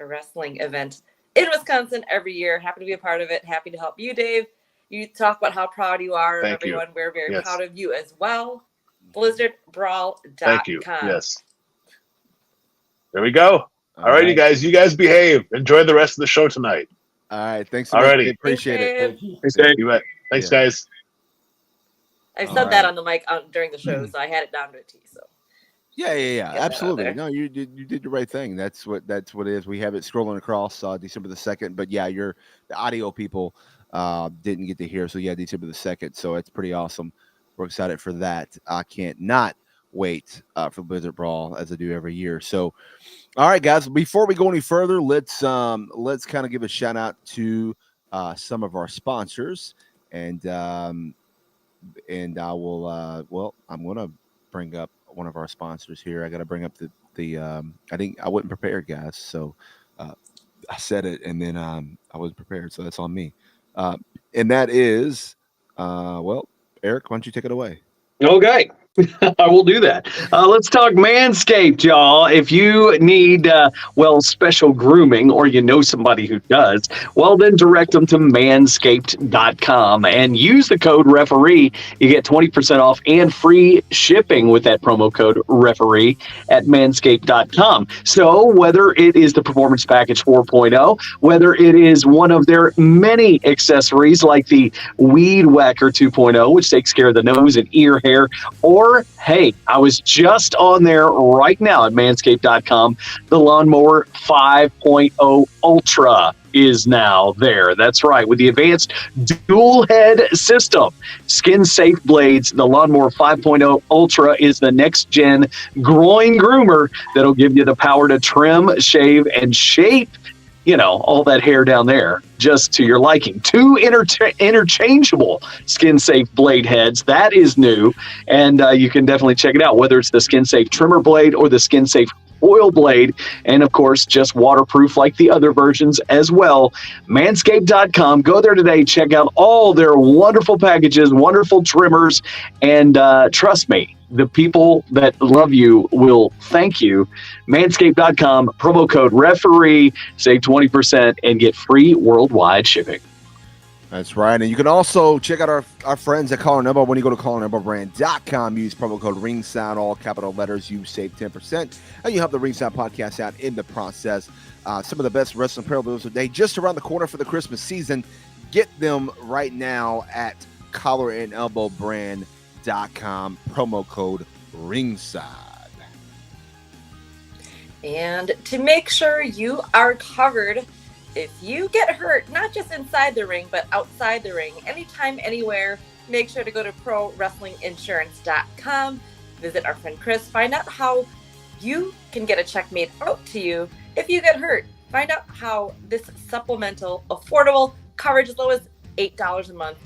wrestling event in Wisconsin every year. Happy to be a part of it. Happy to help you, Dave. You talk about how proud you are of everyone. We're very proud of you as well. BlizzardBrawl.com. Thank you. Yes. There we go. All right, you guys behave. Enjoy the rest of the show tonight. All right. Thanks so much. Appreciate it. Thanks, guys. I've said that on the mic during the show, so I had it down to a T. So. Yeah. Absolutely. No, you did the right thing. That's what it is. We have it scrolling across December the 2nd. But yeah, the audio people didn't get to hear. So yeah, December the 2nd. So it's pretty awesome. We're excited for that. I can't not wait for Blizzard Brawl as I do every year. So, all right, guys, before we go any further, let's kind of give a shout out to some of our sponsors, and I will I'm going to bring up one of our sponsors here. I got to bring up the I wasn't prepared, guys. So I said it and then I wasn't prepared. So that's on me. And that is, Eric, why don't you take it away? Okay. I will do that. Let's talk Manscaped, y'all. If you need, special grooming or you know somebody who does, well, then direct them to manscaped.com and use the code referee. You get 20% off and free shipping with that promo code referee at manscaped.com. So whether it is the Performance Package 4.0, whether it is one of their many accessories like the Weed Whacker 2.0, which takes care of the nose and ear hair, or hey, I was just on there right now at manscaped.com. The Lawnmower 5.0 Ultra is now there. That's right. With the advanced dual head system, skin safe blades, the Lawnmower 5.0 Ultra is the next gen groin groomer that'll give you the power to trim, shave, and shape, all that hair down there just to your liking. 2 interchangeable skin safe blade heads. That is new. And you can definitely check it out, whether it's the skin safe trimmer blade or the skin safe oil blade. And of course, just waterproof like the other versions as well. Manscaped.com. Go there today. Check out all their wonderful packages, wonderful trimmers. And trust me, the people that love you will thank you. Manscaped.com, promo code referee, save 20% and get free worldwide shipping. That's right. And you can also check out our friends at Collar Elbow. When you go to collarandelbowbrand.com, use promo code ringside, all capital letters, you save 10%. And you help the Ringside Podcast out in the process. Some of the best wrestling apparel deals today, just around the corner for the Christmas season. Get them right now at collarandelbowbrand.com, promo code ringside. And to make sure you are covered, if you get hurt, not just inside the ring, but outside the ring, anytime, anywhere, make sure to go to prowrestlinginsurance.com. Visit our friend Chris. Find out how you can get a check made out to you if you get hurt. Find out how this supplemental, affordable coverage as low as $8 a month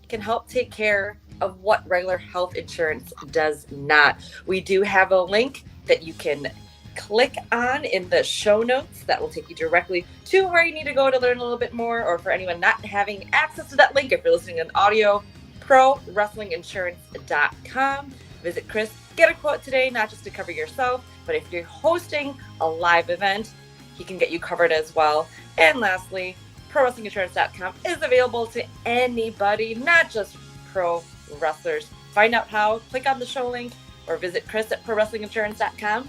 can help take care of what regular health insurance does not. We do have a link that you can click on in the show notes that will take you directly to where you need to go to learn a little bit more, or for anyone not having access to that link, if you're listening in audio, prowrestlinginsurance.com. Visit Chris, get a quote today, not just to cover yourself, but if you're hosting a live event, he can get you covered as well. And lastly, prowrestlinginsurance.com is available to anybody, not just pro wrestlers. Find out how, click on the show link, or visit Chris at prowrestlinginsurance.com.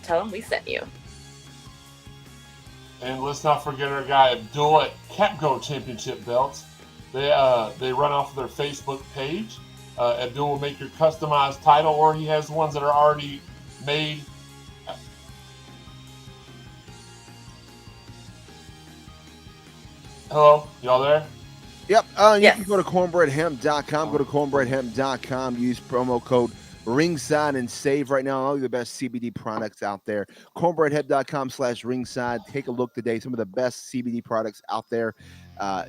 Tell him we sent you. And let's not forget our guy Abdul at CapGo Championship Belts. They run off of their Facebook page. Abdul will make your customized title, or he has ones that are already made. Hello, y'all there? Yep. Yes. You can go to cornbreadhemp.com. Go to cornbreadhemp.com. Use promo code ringside and save right now all the best CBD products out there. cornbreadhemp.com/ringside. Take a look today. Some of the best CBD products out there.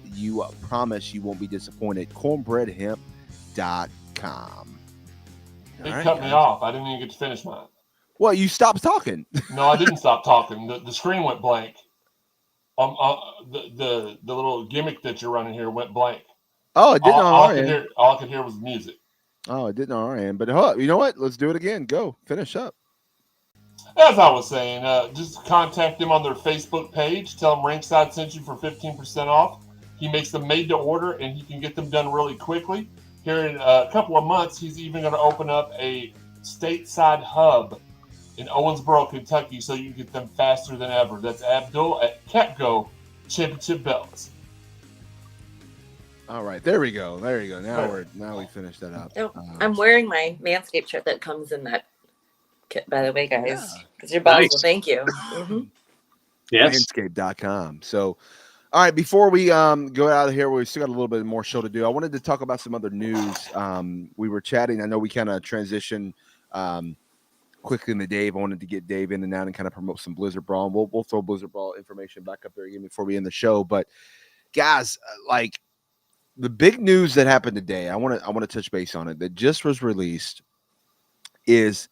You promise you won't be disappointed. cornbreadhemp.com. They cut me off. I didn't even get to finish mine. Well, you stopped talking. No, I didn't stop talking. The screen went blank. The little gimmick that you're running here went blank. Oh, it didn't on our end. All I could hear was music. Oh, it didn't on our end. But you know what? Let's do it again. Go. Finish up. As I was saying, just contact them on their Facebook page. Tell them Ringside sent you for 15% off. He makes them made to order, and he can get them done really quickly. Here in a couple of months, he's even going to open up a stateside hub in Owensboro, Kentucky, so you can get them faster than ever. That's Abdul at CapGo Championship Belts. All right, there we go. There you go. Now we finished that up. Oh, I'm wearing my Manscaped shirt that comes in that kit, by the way, guys. Because your boss will thank you. Mm-hmm. Yes. Manscaped.com. So, all right, before we go out of here, we still got a little bit more show to do. I wanted to talk about some other news. We were chatting. I know we kind of transitioned quickly into Dave. I wanted to get Dave in and out and kind of promote some Blizzard Brawl. And we'll throw Blizzard Brawl information back up there again before we end the show. But guys, like the big news that happened today, I want to touch base on it. That just was released is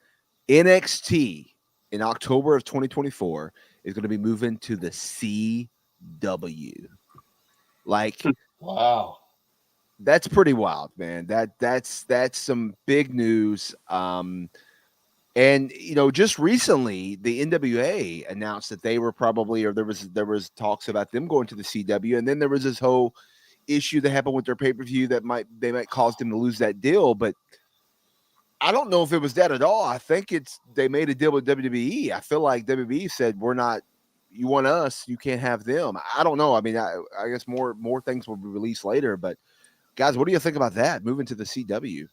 NXT in October of 2024 is going to be moving to the CW. Like, wow. That's pretty wild, man. That's some big news. And just recently, the NWA announced that they were probably, or there was talks about them going to the CW, and then there was this whole issue that happened with their pay-per-view that they might cause them to lose that deal. But I don't know if it was that at all. I think they made a deal with WWE. I feel like WWE said, we're not, you want us, you can't have them. I don't know. I mean, I guess more things will be released later, but guys, what do you think about that? Moving to the CW?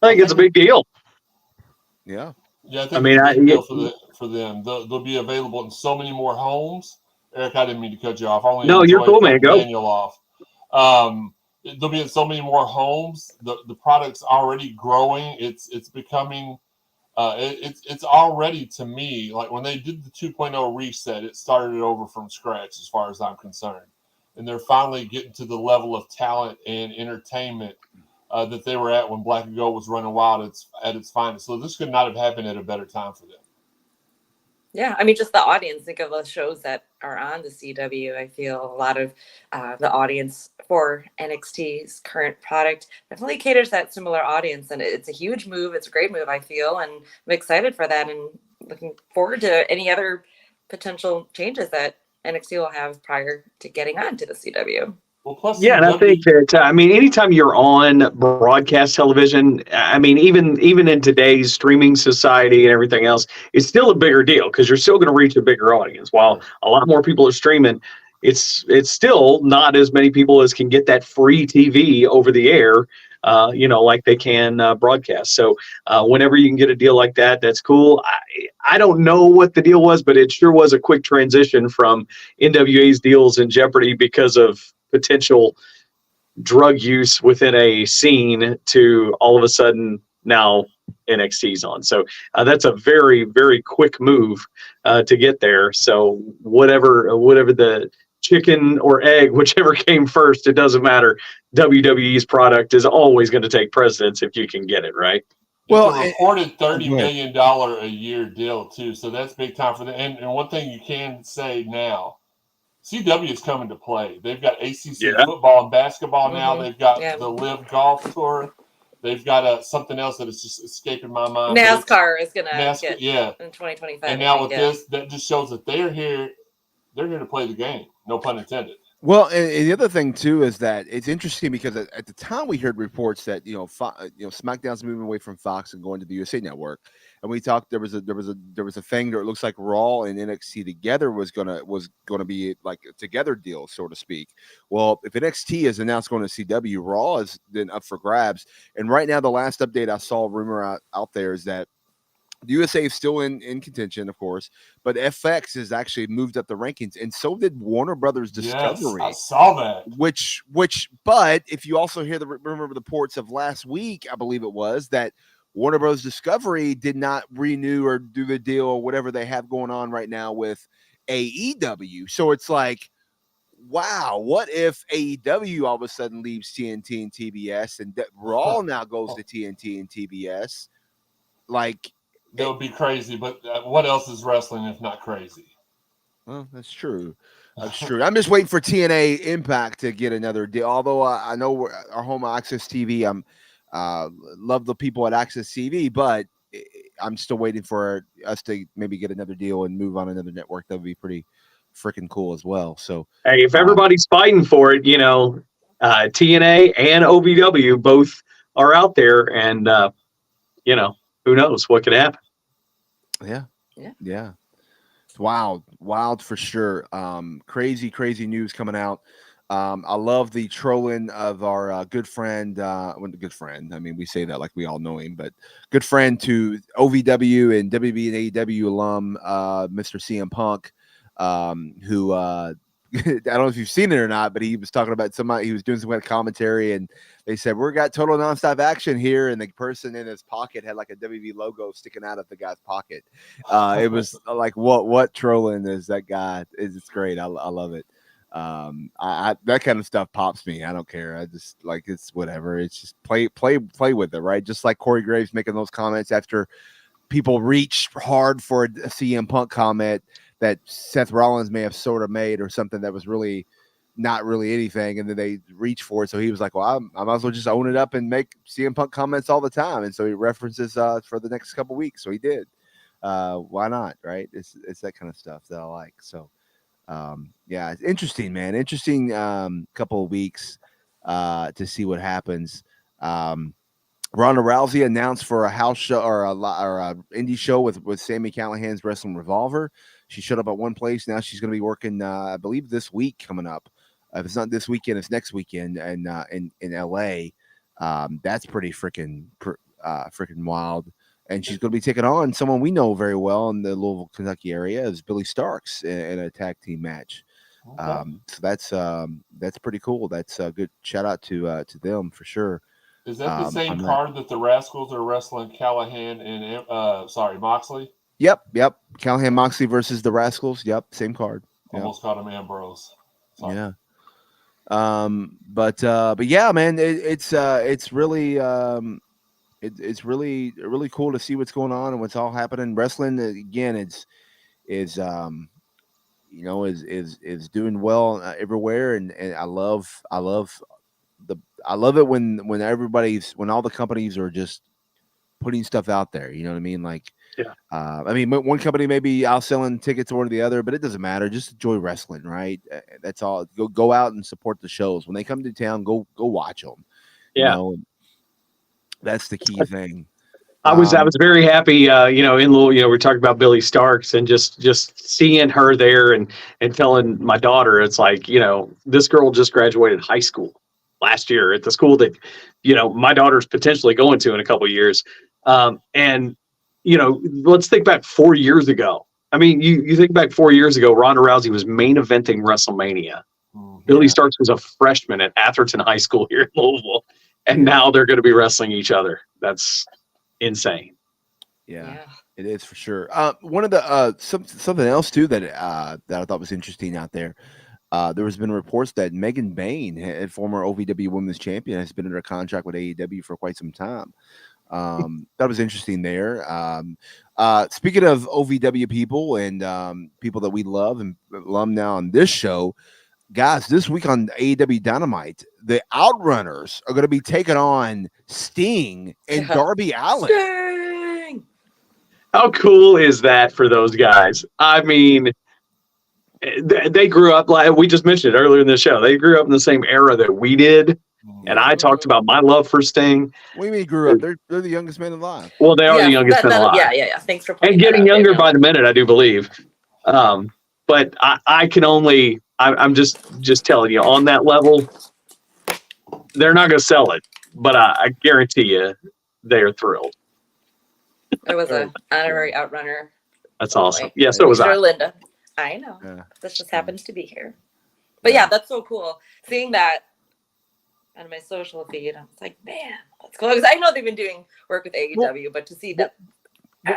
I think it's a big deal. Yeah. Yeah, I think it's a big deal for them. They'll be available in so many more homes. Eric, I didn't mean to cut you off. No, you're cool, man. Go. Daniel off. They'll be in so many more homes. The product's already growing. It's becoming. It's already, to me, like when they did the 2.0 reset, it started it over from scratch as far as I'm concerned. And they're finally getting to the level of talent and entertainment that they were at when Black and Gold was running wild at its finest. So this could not have happened at a better time for them. Yeah, I mean, just the audience. Think of the shows that are on the CW. I feel a lot of the audience for NXT's current product definitely caters that similar audience, and it's a huge move. It's a great move, I feel, and I'm excited for that, and looking forward to any other potential changes that NXT will have prior to getting on to the CW. Well, plus yeah, and I think that anytime you're on broadcast television, even in today's streaming society and everything else, it's still a bigger deal because you're still going to reach a bigger audience. While a lot more people are streaming, it's still not as many people as can get that free TV over the air, like they can broadcast. So whenever you can get a deal like that, that's cool. I don't know what the deal was, but it sure was a quick transition from NWA's deals in jeopardy because of potential drug use within a scene to all of a sudden now NXT's on. So that's a very, very quick move to get there. So whatever the chicken or egg, whichever came first, it doesn't matter. WWE's product is always going to take precedence if you can get it, right? Well, it's a reported $30 million a year deal too. So that's big time for them. And one thing you can say now, CW is coming to play. They've got ACC football and basketball now. They've got the Live Golf Tour. They've got something else that is just escaping my mind. NASCAR is going to get in 2025. And now with this, that just shows that they're here. They're here to play the game. No pun intended. Well, and the other thing too is that it's interesting because at the time we heard reports that SmackDown's moving away from Fox and going to the USA Network, and we talked there was a thing that it looks like Raw and NXT together was gonna be like a together deal, so to speak. Well, if NXT is announced going to CW, Raw is then up for grabs. And right now, the last update I saw, rumor out there, is that the USA is still in contention, of course, but FX has actually moved up the rankings, and so did Warner Brothers Discovery. Yes, I saw that. But if you also remember the reports of last week, I believe it was, that Warner Brothers Discovery did not renew or do the deal or whatever they have going on right now with AEW. So it's like, wow, what if AEW all of a sudden leaves TNT and TBS, and Raw now goes to TNT and TBS? Like, that would be crazy, but what else is wrestling if not crazy? Well, that's true. That's true. I'm just waiting for TNA Impact to get another deal. Although I know our home Access TV, love the people at Access TV, but I'm still waiting for us to maybe get another deal and move on another network. That would be pretty freaking cool as well. So, hey, if everybody's fighting for it, TNA and OVW both are out there, and who knows what could happen. Yeah. It's wild for sure. Crazy news coming out. I love the trolling of our good friend. Good friend. I mean, we say that like we all know him, but good friend to OVW and WB and AEW alum, Mr. CM Punk, who I don't know if you've seen it or not, but he was talking about somebody. He was doing some kind of commentary, and they said, "We got total nonstop action here," and the person in his pocket had like a WB logo sticking out of the guy's pocket. It was like, what trolling is that guy? It's great. I love it. I that kind of stuff pops me. I don't care. I just like, it's whatever. It's just play with it, right? Just like Corey Graves making those comments after people reached hard for a CM Punk comment that Seth Rollins may have sort of made, or something that was really not really anything, and then they reach for it. So he was like, well, I might as well just own it up and make CM Punk comments all the time. And so he references for the next couple weeks. So he did. Why not? Right? It's that kind of stuff that I like. So yeah, it's interesting, man. Interesting couple of weeks to see what happens. Ronda Rousey announced for a house show or a indie show with Sami Callihan's Wrestling Revolver. She showed up at one place. Now she's going to be working, I believe, this week coming up. If it's not this weekend, it's next weekend, and in LA. That's pretty freaking wild. And she's going to be taking on someone we know very well in the Louisville, Kentucky area, is Billy Starks in a tag team match. Okay. So that's pretty cool. That's a good shout out to them for sure. Is that the same card that the Rascals are wrestling Callahan and Moxley? Yep. Callahan Moxley versus the Rascals. Yep, same card. Yep. Almost called him Ambrose. Sorry. Yeah. But yeah, man, it's really it's really cool to see what's going on and what's all happening. Wrestling again, is doing well everywhere, and I love it when all the companies are just putting stuff out there. You know what I mean? Like, yeah. I mean, one company may be out selling tickets or the other, but it doesn't matter. Just enjoy wrestling, right? That's all. Go out and support the shows when they come to town. Go watch them. Yeah, that's the key thing. I was very happy, in Louisville, we're talking about Billy Starks and just seeing her there and telling my daughter, it's like, this girl just graduated high school last year at the school that, my daughter's potentially going to in a couple of years. And, let's think back 4 years ago. I mean, you think back 4 years ago, Ronda Rousey was main eventing WrestleMania. Mm-hmm. Billy Starks was a freshman at Atherton High School here in Louisville. And now they're going to be wrestling each other. That's insane. Yeah, it is for sure. One of the something else too that I thought was interesting out there. There has been reports that Megan Bain, former OVW Women's Champion, has been under contract with AEW for quite some time. That was interesting there. Speaking of OVW people and people that we love and love now on this show, guys, this week on AEW Dynamite, the Outrunners are going to be taking on Sting and Darby Allin. Sting! How cool is that for those guys? I mean, they grew up, like we just mentioned it earlier in the show, they grew up in the same era that we did. And I talked about my love for Sting. What do you mean grew up? They're the youngest men alive. Well, they are the youngest men alive. Yeah. Thanks for pointing and getting that out, younger Daniel. by the minute, I do believe. But I can only, I'm just telling you, on that level, they're not going to sell it. But I guarantee you, they are thrilled. There was an honorary outrunner. That's awesome. Yeah, so was I. Linda. I know. Yeah. This just happens to be here. But yeah, that's so cool. Seeing that on my social feed, I was like, man, that's cool. Because I know they've been doing work with AEW, but to see that.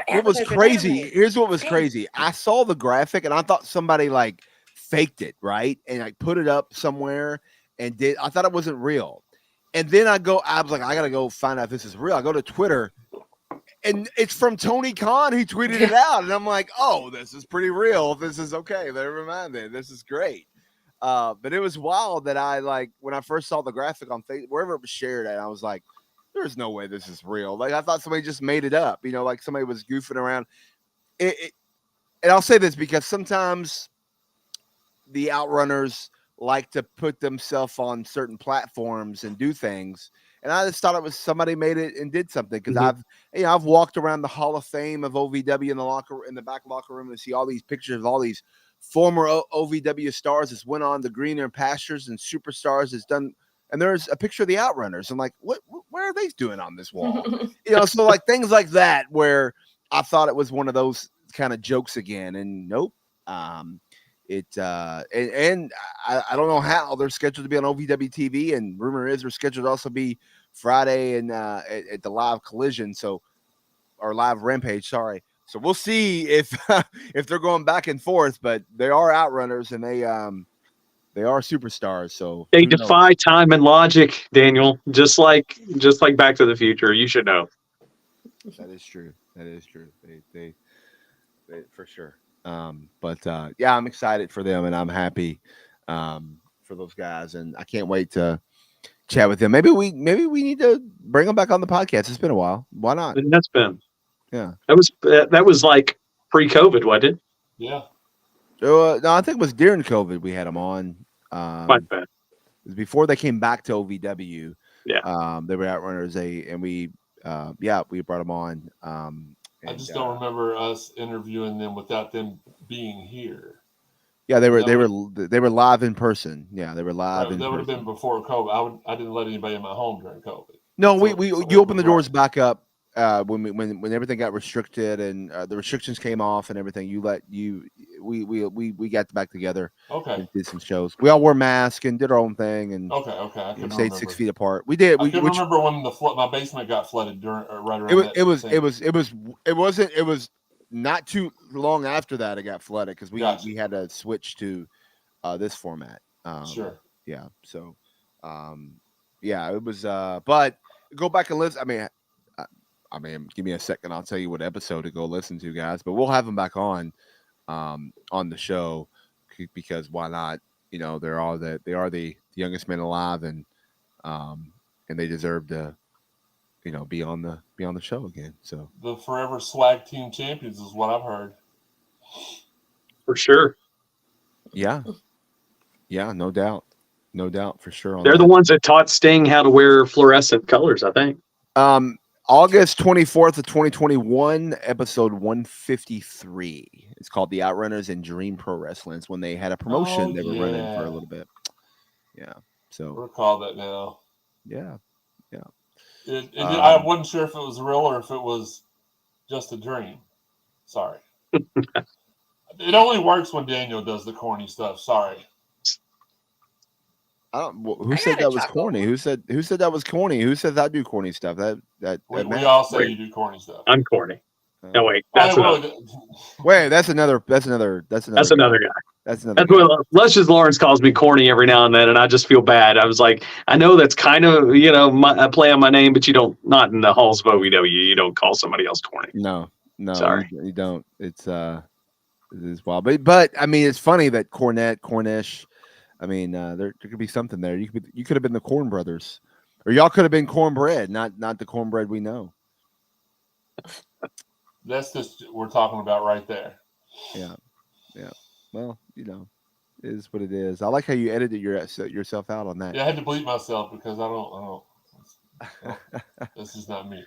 What was crazy? Here's what was crazy. I saw the graphic and I thought somebody like faked it, right? And like put it up somewhere and I thought it wasn't real. And then I was like, I got to go find out if this is real. I go to Twitter and it's from Tony Khan. He tweeted it out. And I'm like, oh, this is pretty real. This is okay. Never mind then. This is great. But it was wild that I when I first saw the graphic on Facebook, wherever it was shared at, I was like, there's no way this is real. Like I thought somebody just made it up, like somebody was goofing around. And I'll say this because sometimes the Outrunners like to put themselves on certain platforms and do things. And I just thought it was somebody made it and did something because I've walked around the Hall of Fame of OVW in the back locker room and see all these pictures of all these former OVW stars that's went on the greener pastures and superstars that's done. And there's a picture of the Outrunners. I'm like, what are they doing on this wall? So like things like that where I thought it was one of those kind of jokes again. And nope. I don't know how they're scheduled to be on OVW TV, and rumor is they're scheduled to also be Friday and at the live Collision, or live Rampage. Sorry. So we'll see if they're going back and forth, but they are Outrunners and they are superstars. So they defy time and logic, Daniel. Just like Back to the Future. You should know. That is true. They for sure. But yeah, I'm excited for them and I'm happy. for those guys, and I can't wait to chat with them. Maybe we need to bring them back on the podcast. It's been a while. Why not? And that's been, Yeah. That was like pre-COVID, wasn't it? Yeah. No, I think it was during COVID we had them on. Quite bad. It was before they came back to OVW. Yeah. They were Outrunners. We brought them on. I just don't remember us interviewing them without them being here. Yeah, they were live in person. Yeah, they were live. Right, that would have been before COVID. I didn't let anybody in my home during COVID. No, So you opened the doors back up when everything got restricted and the restrictions came off and everything. We got back together. Okay. And did some shows. We all wore masks and did our own thing and Okay. I can stayed remember. 6 feet apart. We did. I can remember when my basement got flooded during right around. It was not too long after that it got flooded because we had to switch to this format. Sure. Yeah. So, it was. But go back and listen. I mean, give me a second. I'll tell you what episode to go listen to, guys. But we'll have them back on the show because why not? You know, they are the youngest men alive, and they deserve to, be on the show again. So the forever swag team champions is what I've heard. For sure. Yeah, no doubt, for sure. They're the ones that taught Sting how to wear fluorescent colors, I think. August 24th of 2021, episode 153. It's called The Outrunners and Dream Pro Wrestling. It's when they had a promotion they were running for a little bit. Yeah. So I recall that now. Yeah. I wasn't sure if it was real or if it was just a dream. Sorry. It only works when Daniel does the corny stuff. Sorry. Who said that was corny? Who said that was corny? Who says I do corny stuff? We all say you do corny stuff. I'm corny. No, wait. That's another guy. That's another guy. That's another. That's what Luscious Lawrence calls me corny every now and then, and I just feel bad. I was like, I know that's kind of a play on my name, but not in the halls of OVW. You don't call somebody else corny. No, sorry, you don't. It is wild, but I mean, it's funny that Cornish. I mean, there could be something there. You could have been the Corn Brothers, or y'all could have been cornbread, not the cornbread we know. That's just we're talking about right there. Yeah. Well, it is what it is. I like how you edited yourself out on that. Yeah, I had to bleep myself because I don't. This is not me.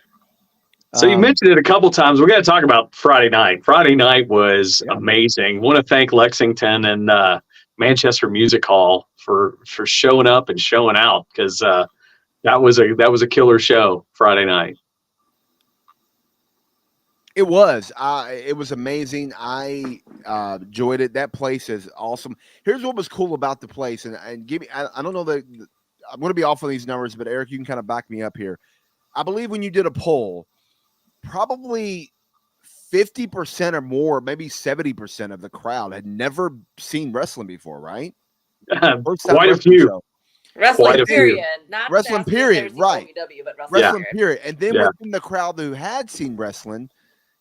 So you mentioned it a couple times. We're going to talk about Friday night. Friday night was amazing. Want to thank Lexington and Manchester Music Hall for showing up and showing out because that was a killer show Friday night. It was amazing. I enjoyed it. That place is awesome. Here's what was cool about the place, and give me. I don't know that I'm going to be off on these numbers, but Eric, you can kind of back me up here. I believe when you did a poll, probably 50% or more, maybe 70% of the crowd had never seen wrestling before, right? Quite a few. Wrestling period, not wrestling period, right? OVW, but wrestling period. And then within the crowd who had seen wrestling,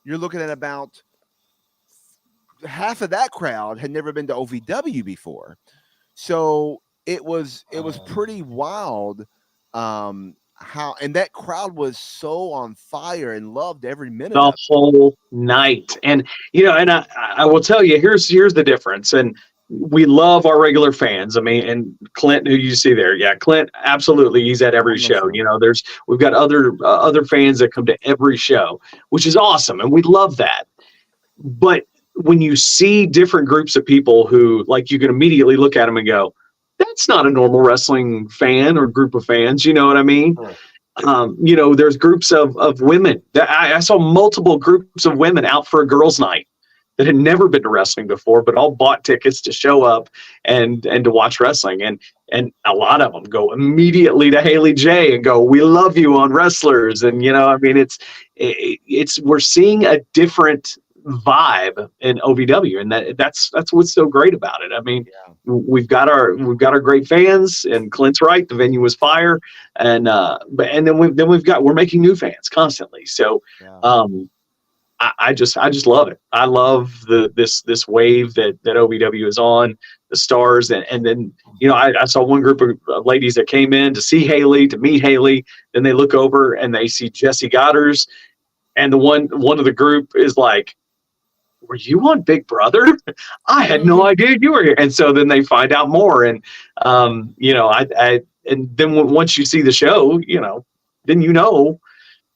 you're looking at about half of that crowd had never been to OVW before. So it was pretty wild how, and that crowd was so on fire and loved every minute the whole night. And and I will tell you, here's the difference. And we love our regular fans. I mean, and Clint, who you see there, Clint, absolutely, he's at every show. We've got other fans that come to every show, which is awesome, and we love that. But when you see different groups of people who, like, you can immediately look at them and go, that's not a normal wrestling fan or group of fans. You know what I mean? Right. There's groups of women. I saw multiple groups of women out for a girls' night that had never been to wrestling before, but all bought tickets to show up and to watch wrestling. And a lot of them go immediately to Haley J and go, we love you on Wrestlers. And, we're seeing a different vibe in OVW. And that's what's so great about it. I mean, we've got our great fans, and Clint's right. The venue was fire. And then we're making new fans constantly. So, I just love it. I love this wave that OVW is on, the stars, and then I saw one group of ladies that came in to see Haley, to meet Haley. Then they look over and they see Jesse Goddard's, and the one of the group is like, "Were you on Big Brother? I had no idea you were here." And so then they find out more, and and then once you see the show, then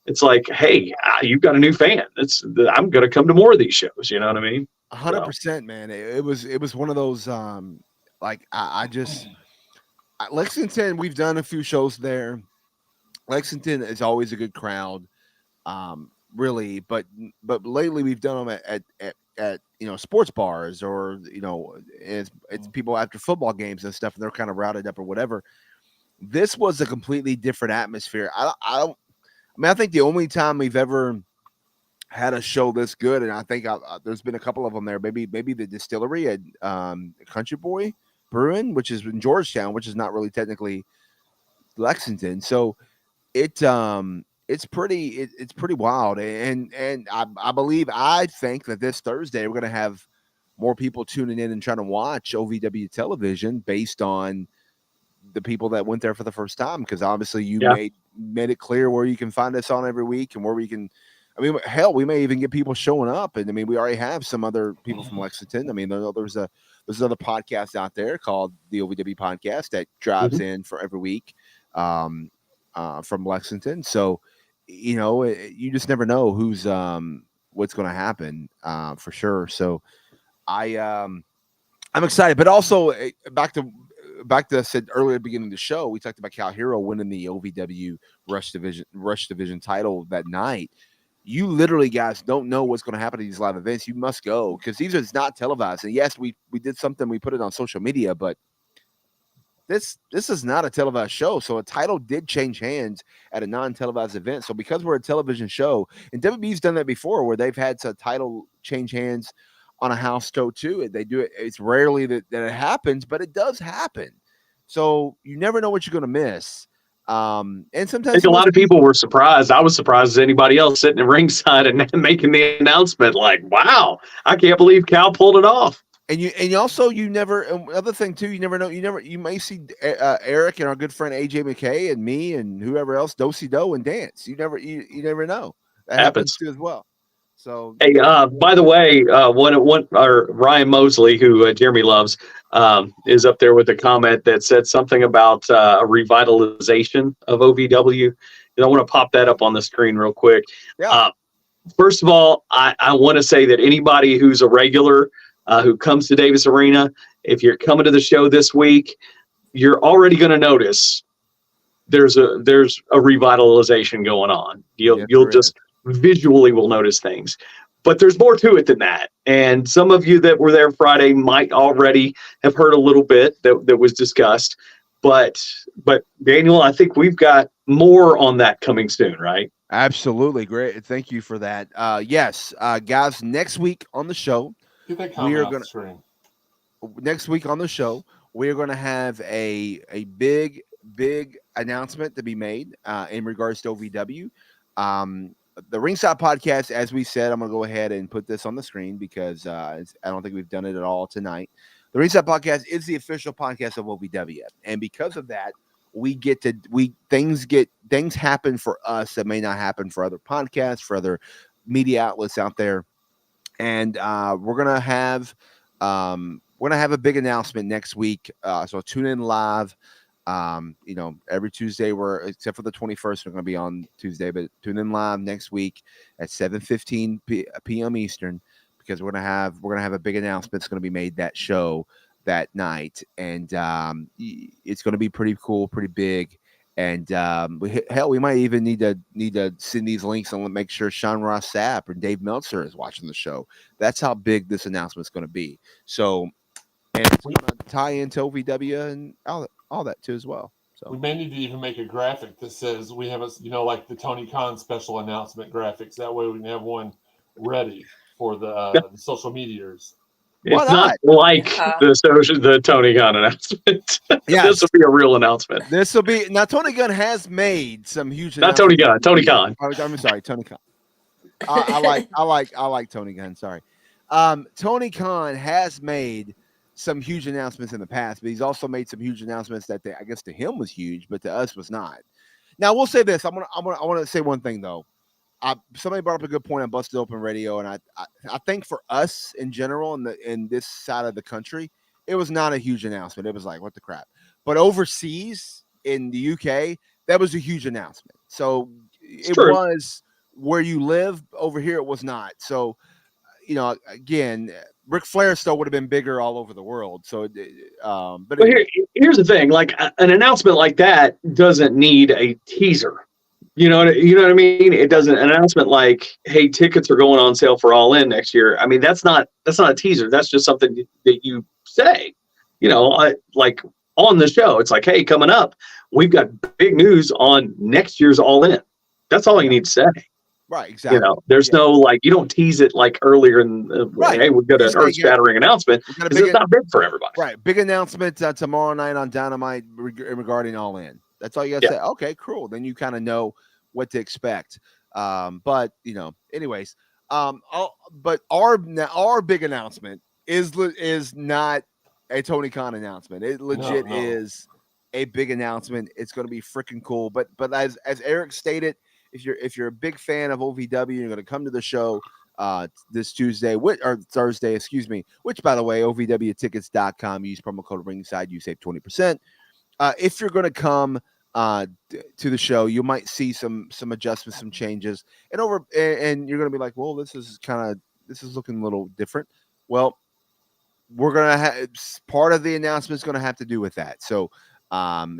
it's like, hey, you've got a new fan. I'm going to come to more of these shows. You know what I mean? 100%, man. It was one of those, Lexington, we've done a few shows there. Lexington is always a good crowd, really. But lately we've done them at sports bars, or, it's people after football games and stuff, and they're kind of routed up or whatever. This was a completely different atmosphere. I think the only time we've ever had a show this good, and I think there's been a couple of them there, maybe the distillery at Country Boy Brewing, which is in Georgetown, which is not really technically Lexington. So it's pretty wild, and I think that this Thursday we're going to have more people tuning in and trying to watch OVW television based on the people that went there for the first time, because obviously you made it clear where you can find us on every week, and where we can, hell, we may even get people showing up. And we already have some other people from Lexington. There's another podcast out there called the OVW Podcast that drives in for every week from Lexington. So, you just never know who's what's going to happen for sure. So I'm excited, but also back to I said earlier at the beginning of the show, we talked about Cal Hero winning the OVW Rush Division title that night. You literally, guys, don't know what's going to happen at these live events. You must go, because these are not televised. And yes, we did something, we put it on social media, but this is not a televised show. So a title did change hands at a non-televised event. So because we're a television show, and WWE's done that before, where they've had a title change hands on a house show too. They do it. It's rarely that it happens, but it does happen. So you never know what you're going to miss. And sometimes I think a lot of people were surprised. I was surprised as anybody else sitting at ringside and making the announcement. Like, wow, I can't believe Cal pulled it off. And you never, other thing too, you never know. You may see Eric and our good friend AJ McKay and me and whoever else, Do-si-do, and dance. You never know. That happens too as well. So, hey, by the way, Ryan Mosley, who Jeremy loves, is up there with a comment that said something about a revitalization of OVW. And I want to pop that up on the screen real quick. Yeah. First of all, I want to say that anybody who's a regular who comes to Davis Arena, if you're coming to the show this week, you're already going to notice there's a revitalization going on. You'll just visually will notice things, but there's more to it than that. And some of you that were there Friday might already have heard a little bit that was discussed, but Daniel, I think we've got more on that coming soon, right? Absolutely. Great. Thank you for that. Yes, guys, next week on the show, next week on the show, we are going to have a big announcement to be made in regards to OVW. The Ringside Podcast, as we said, I'm going to go ahead and put this on the screen because I don't think we've done it at all tonight. The Ringside Podcast is the official podcast of OVW, and because of that, things happen for us that may not happen for other podcasts, for other media outlets out there, and we're gonna have a big announcement next week. So tune in live. Every Tuesday except for the 21st, we're going to be on Tuesday, but tune in live next week at 7:15 p.m. Eastern, because we're going to have a big announcement that's going to be made that show that night. And it's going to be pretty cool, pretty big. And we might even need to send these links and make sure Sean Ross Sapp and Dave Meltzer is watching the show. That's how big this announcement is going to be. So, and it's going to tie into OVW and all that too as well. So we may need to even make a graphic that says we have like the Tony Khan special announcement graphics. That way we can have one for the social medias. It's not like the Tony Khan announcement. Yeah, this will be a real announcement. Now Tony Khan has made some huge. Not Tony Khan. Tony Khan. I'm sorry, Tony Khan. I like Tony Khan. Sorry. Tony Khan has made some huge announcements in the past, but he's also made some huge announcements that I guess to him was huge, but to us was not. Now we'll say this. I want to say one thing though. Somebody brought up a good point on Busted Open Radio, and I think for us in general in this side of the country, it was not a huge announcement. It was like, what the crap? But overseas in the UK, that was a huge announcement. So it was where you live. Over here, it was not. So, again, Ric Flair still would have been bigger all over the world. So, but anyway. Here's the thing: like an announcement like that doesn't need a teaser. You know what I mean? It doesn't. An announcement like, "Hey, tickets are going on sale for All In next year." I mean, that's not a teaser. That's just something that you say. Like on the show, it's like, "Hey, coming up, we've got big news on next year's All In." That's all you need to say. Right, exactly. There's no like, you don't tease it like earlier in hey, we've got an earth-shattering announcement because it's not big for everybody. Right, big announcement tomorrow night on Dynamite regarding All In. That's all you got to say. Okay, cool. Then you kind of know what to expect. But anyways, but our big announcement is not a Tony Khan announcement. It legit is a big announcement. It's going to be freaking cool. But as Eric stated, if you're a big fan of OVW, you're going to come to the show this Tuesday or Thursday, excuse me. Which, by the way, OVWtickets.com. Use promo code Ringside. You save 20%. If you're going to come to the show, you might see some adjustments, some changes, and you're going to be like, well, this is looking a little different. Well, we're going to have part of the announcement is going to have to do with that. So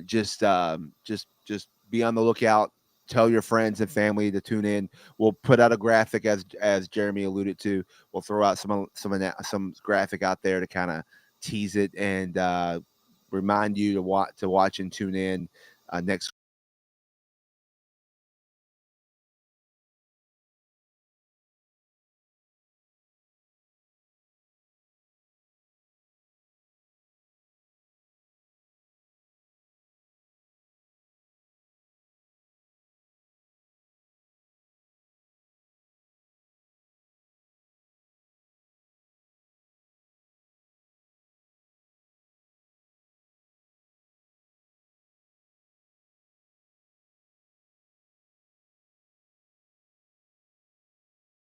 just be on the lookout. Tell your friends and family to tune in. We'll put out a graphic as Jeremy alluded to. We'll throw out some graphic out there to kind of tease it and remind you to watch and tune in next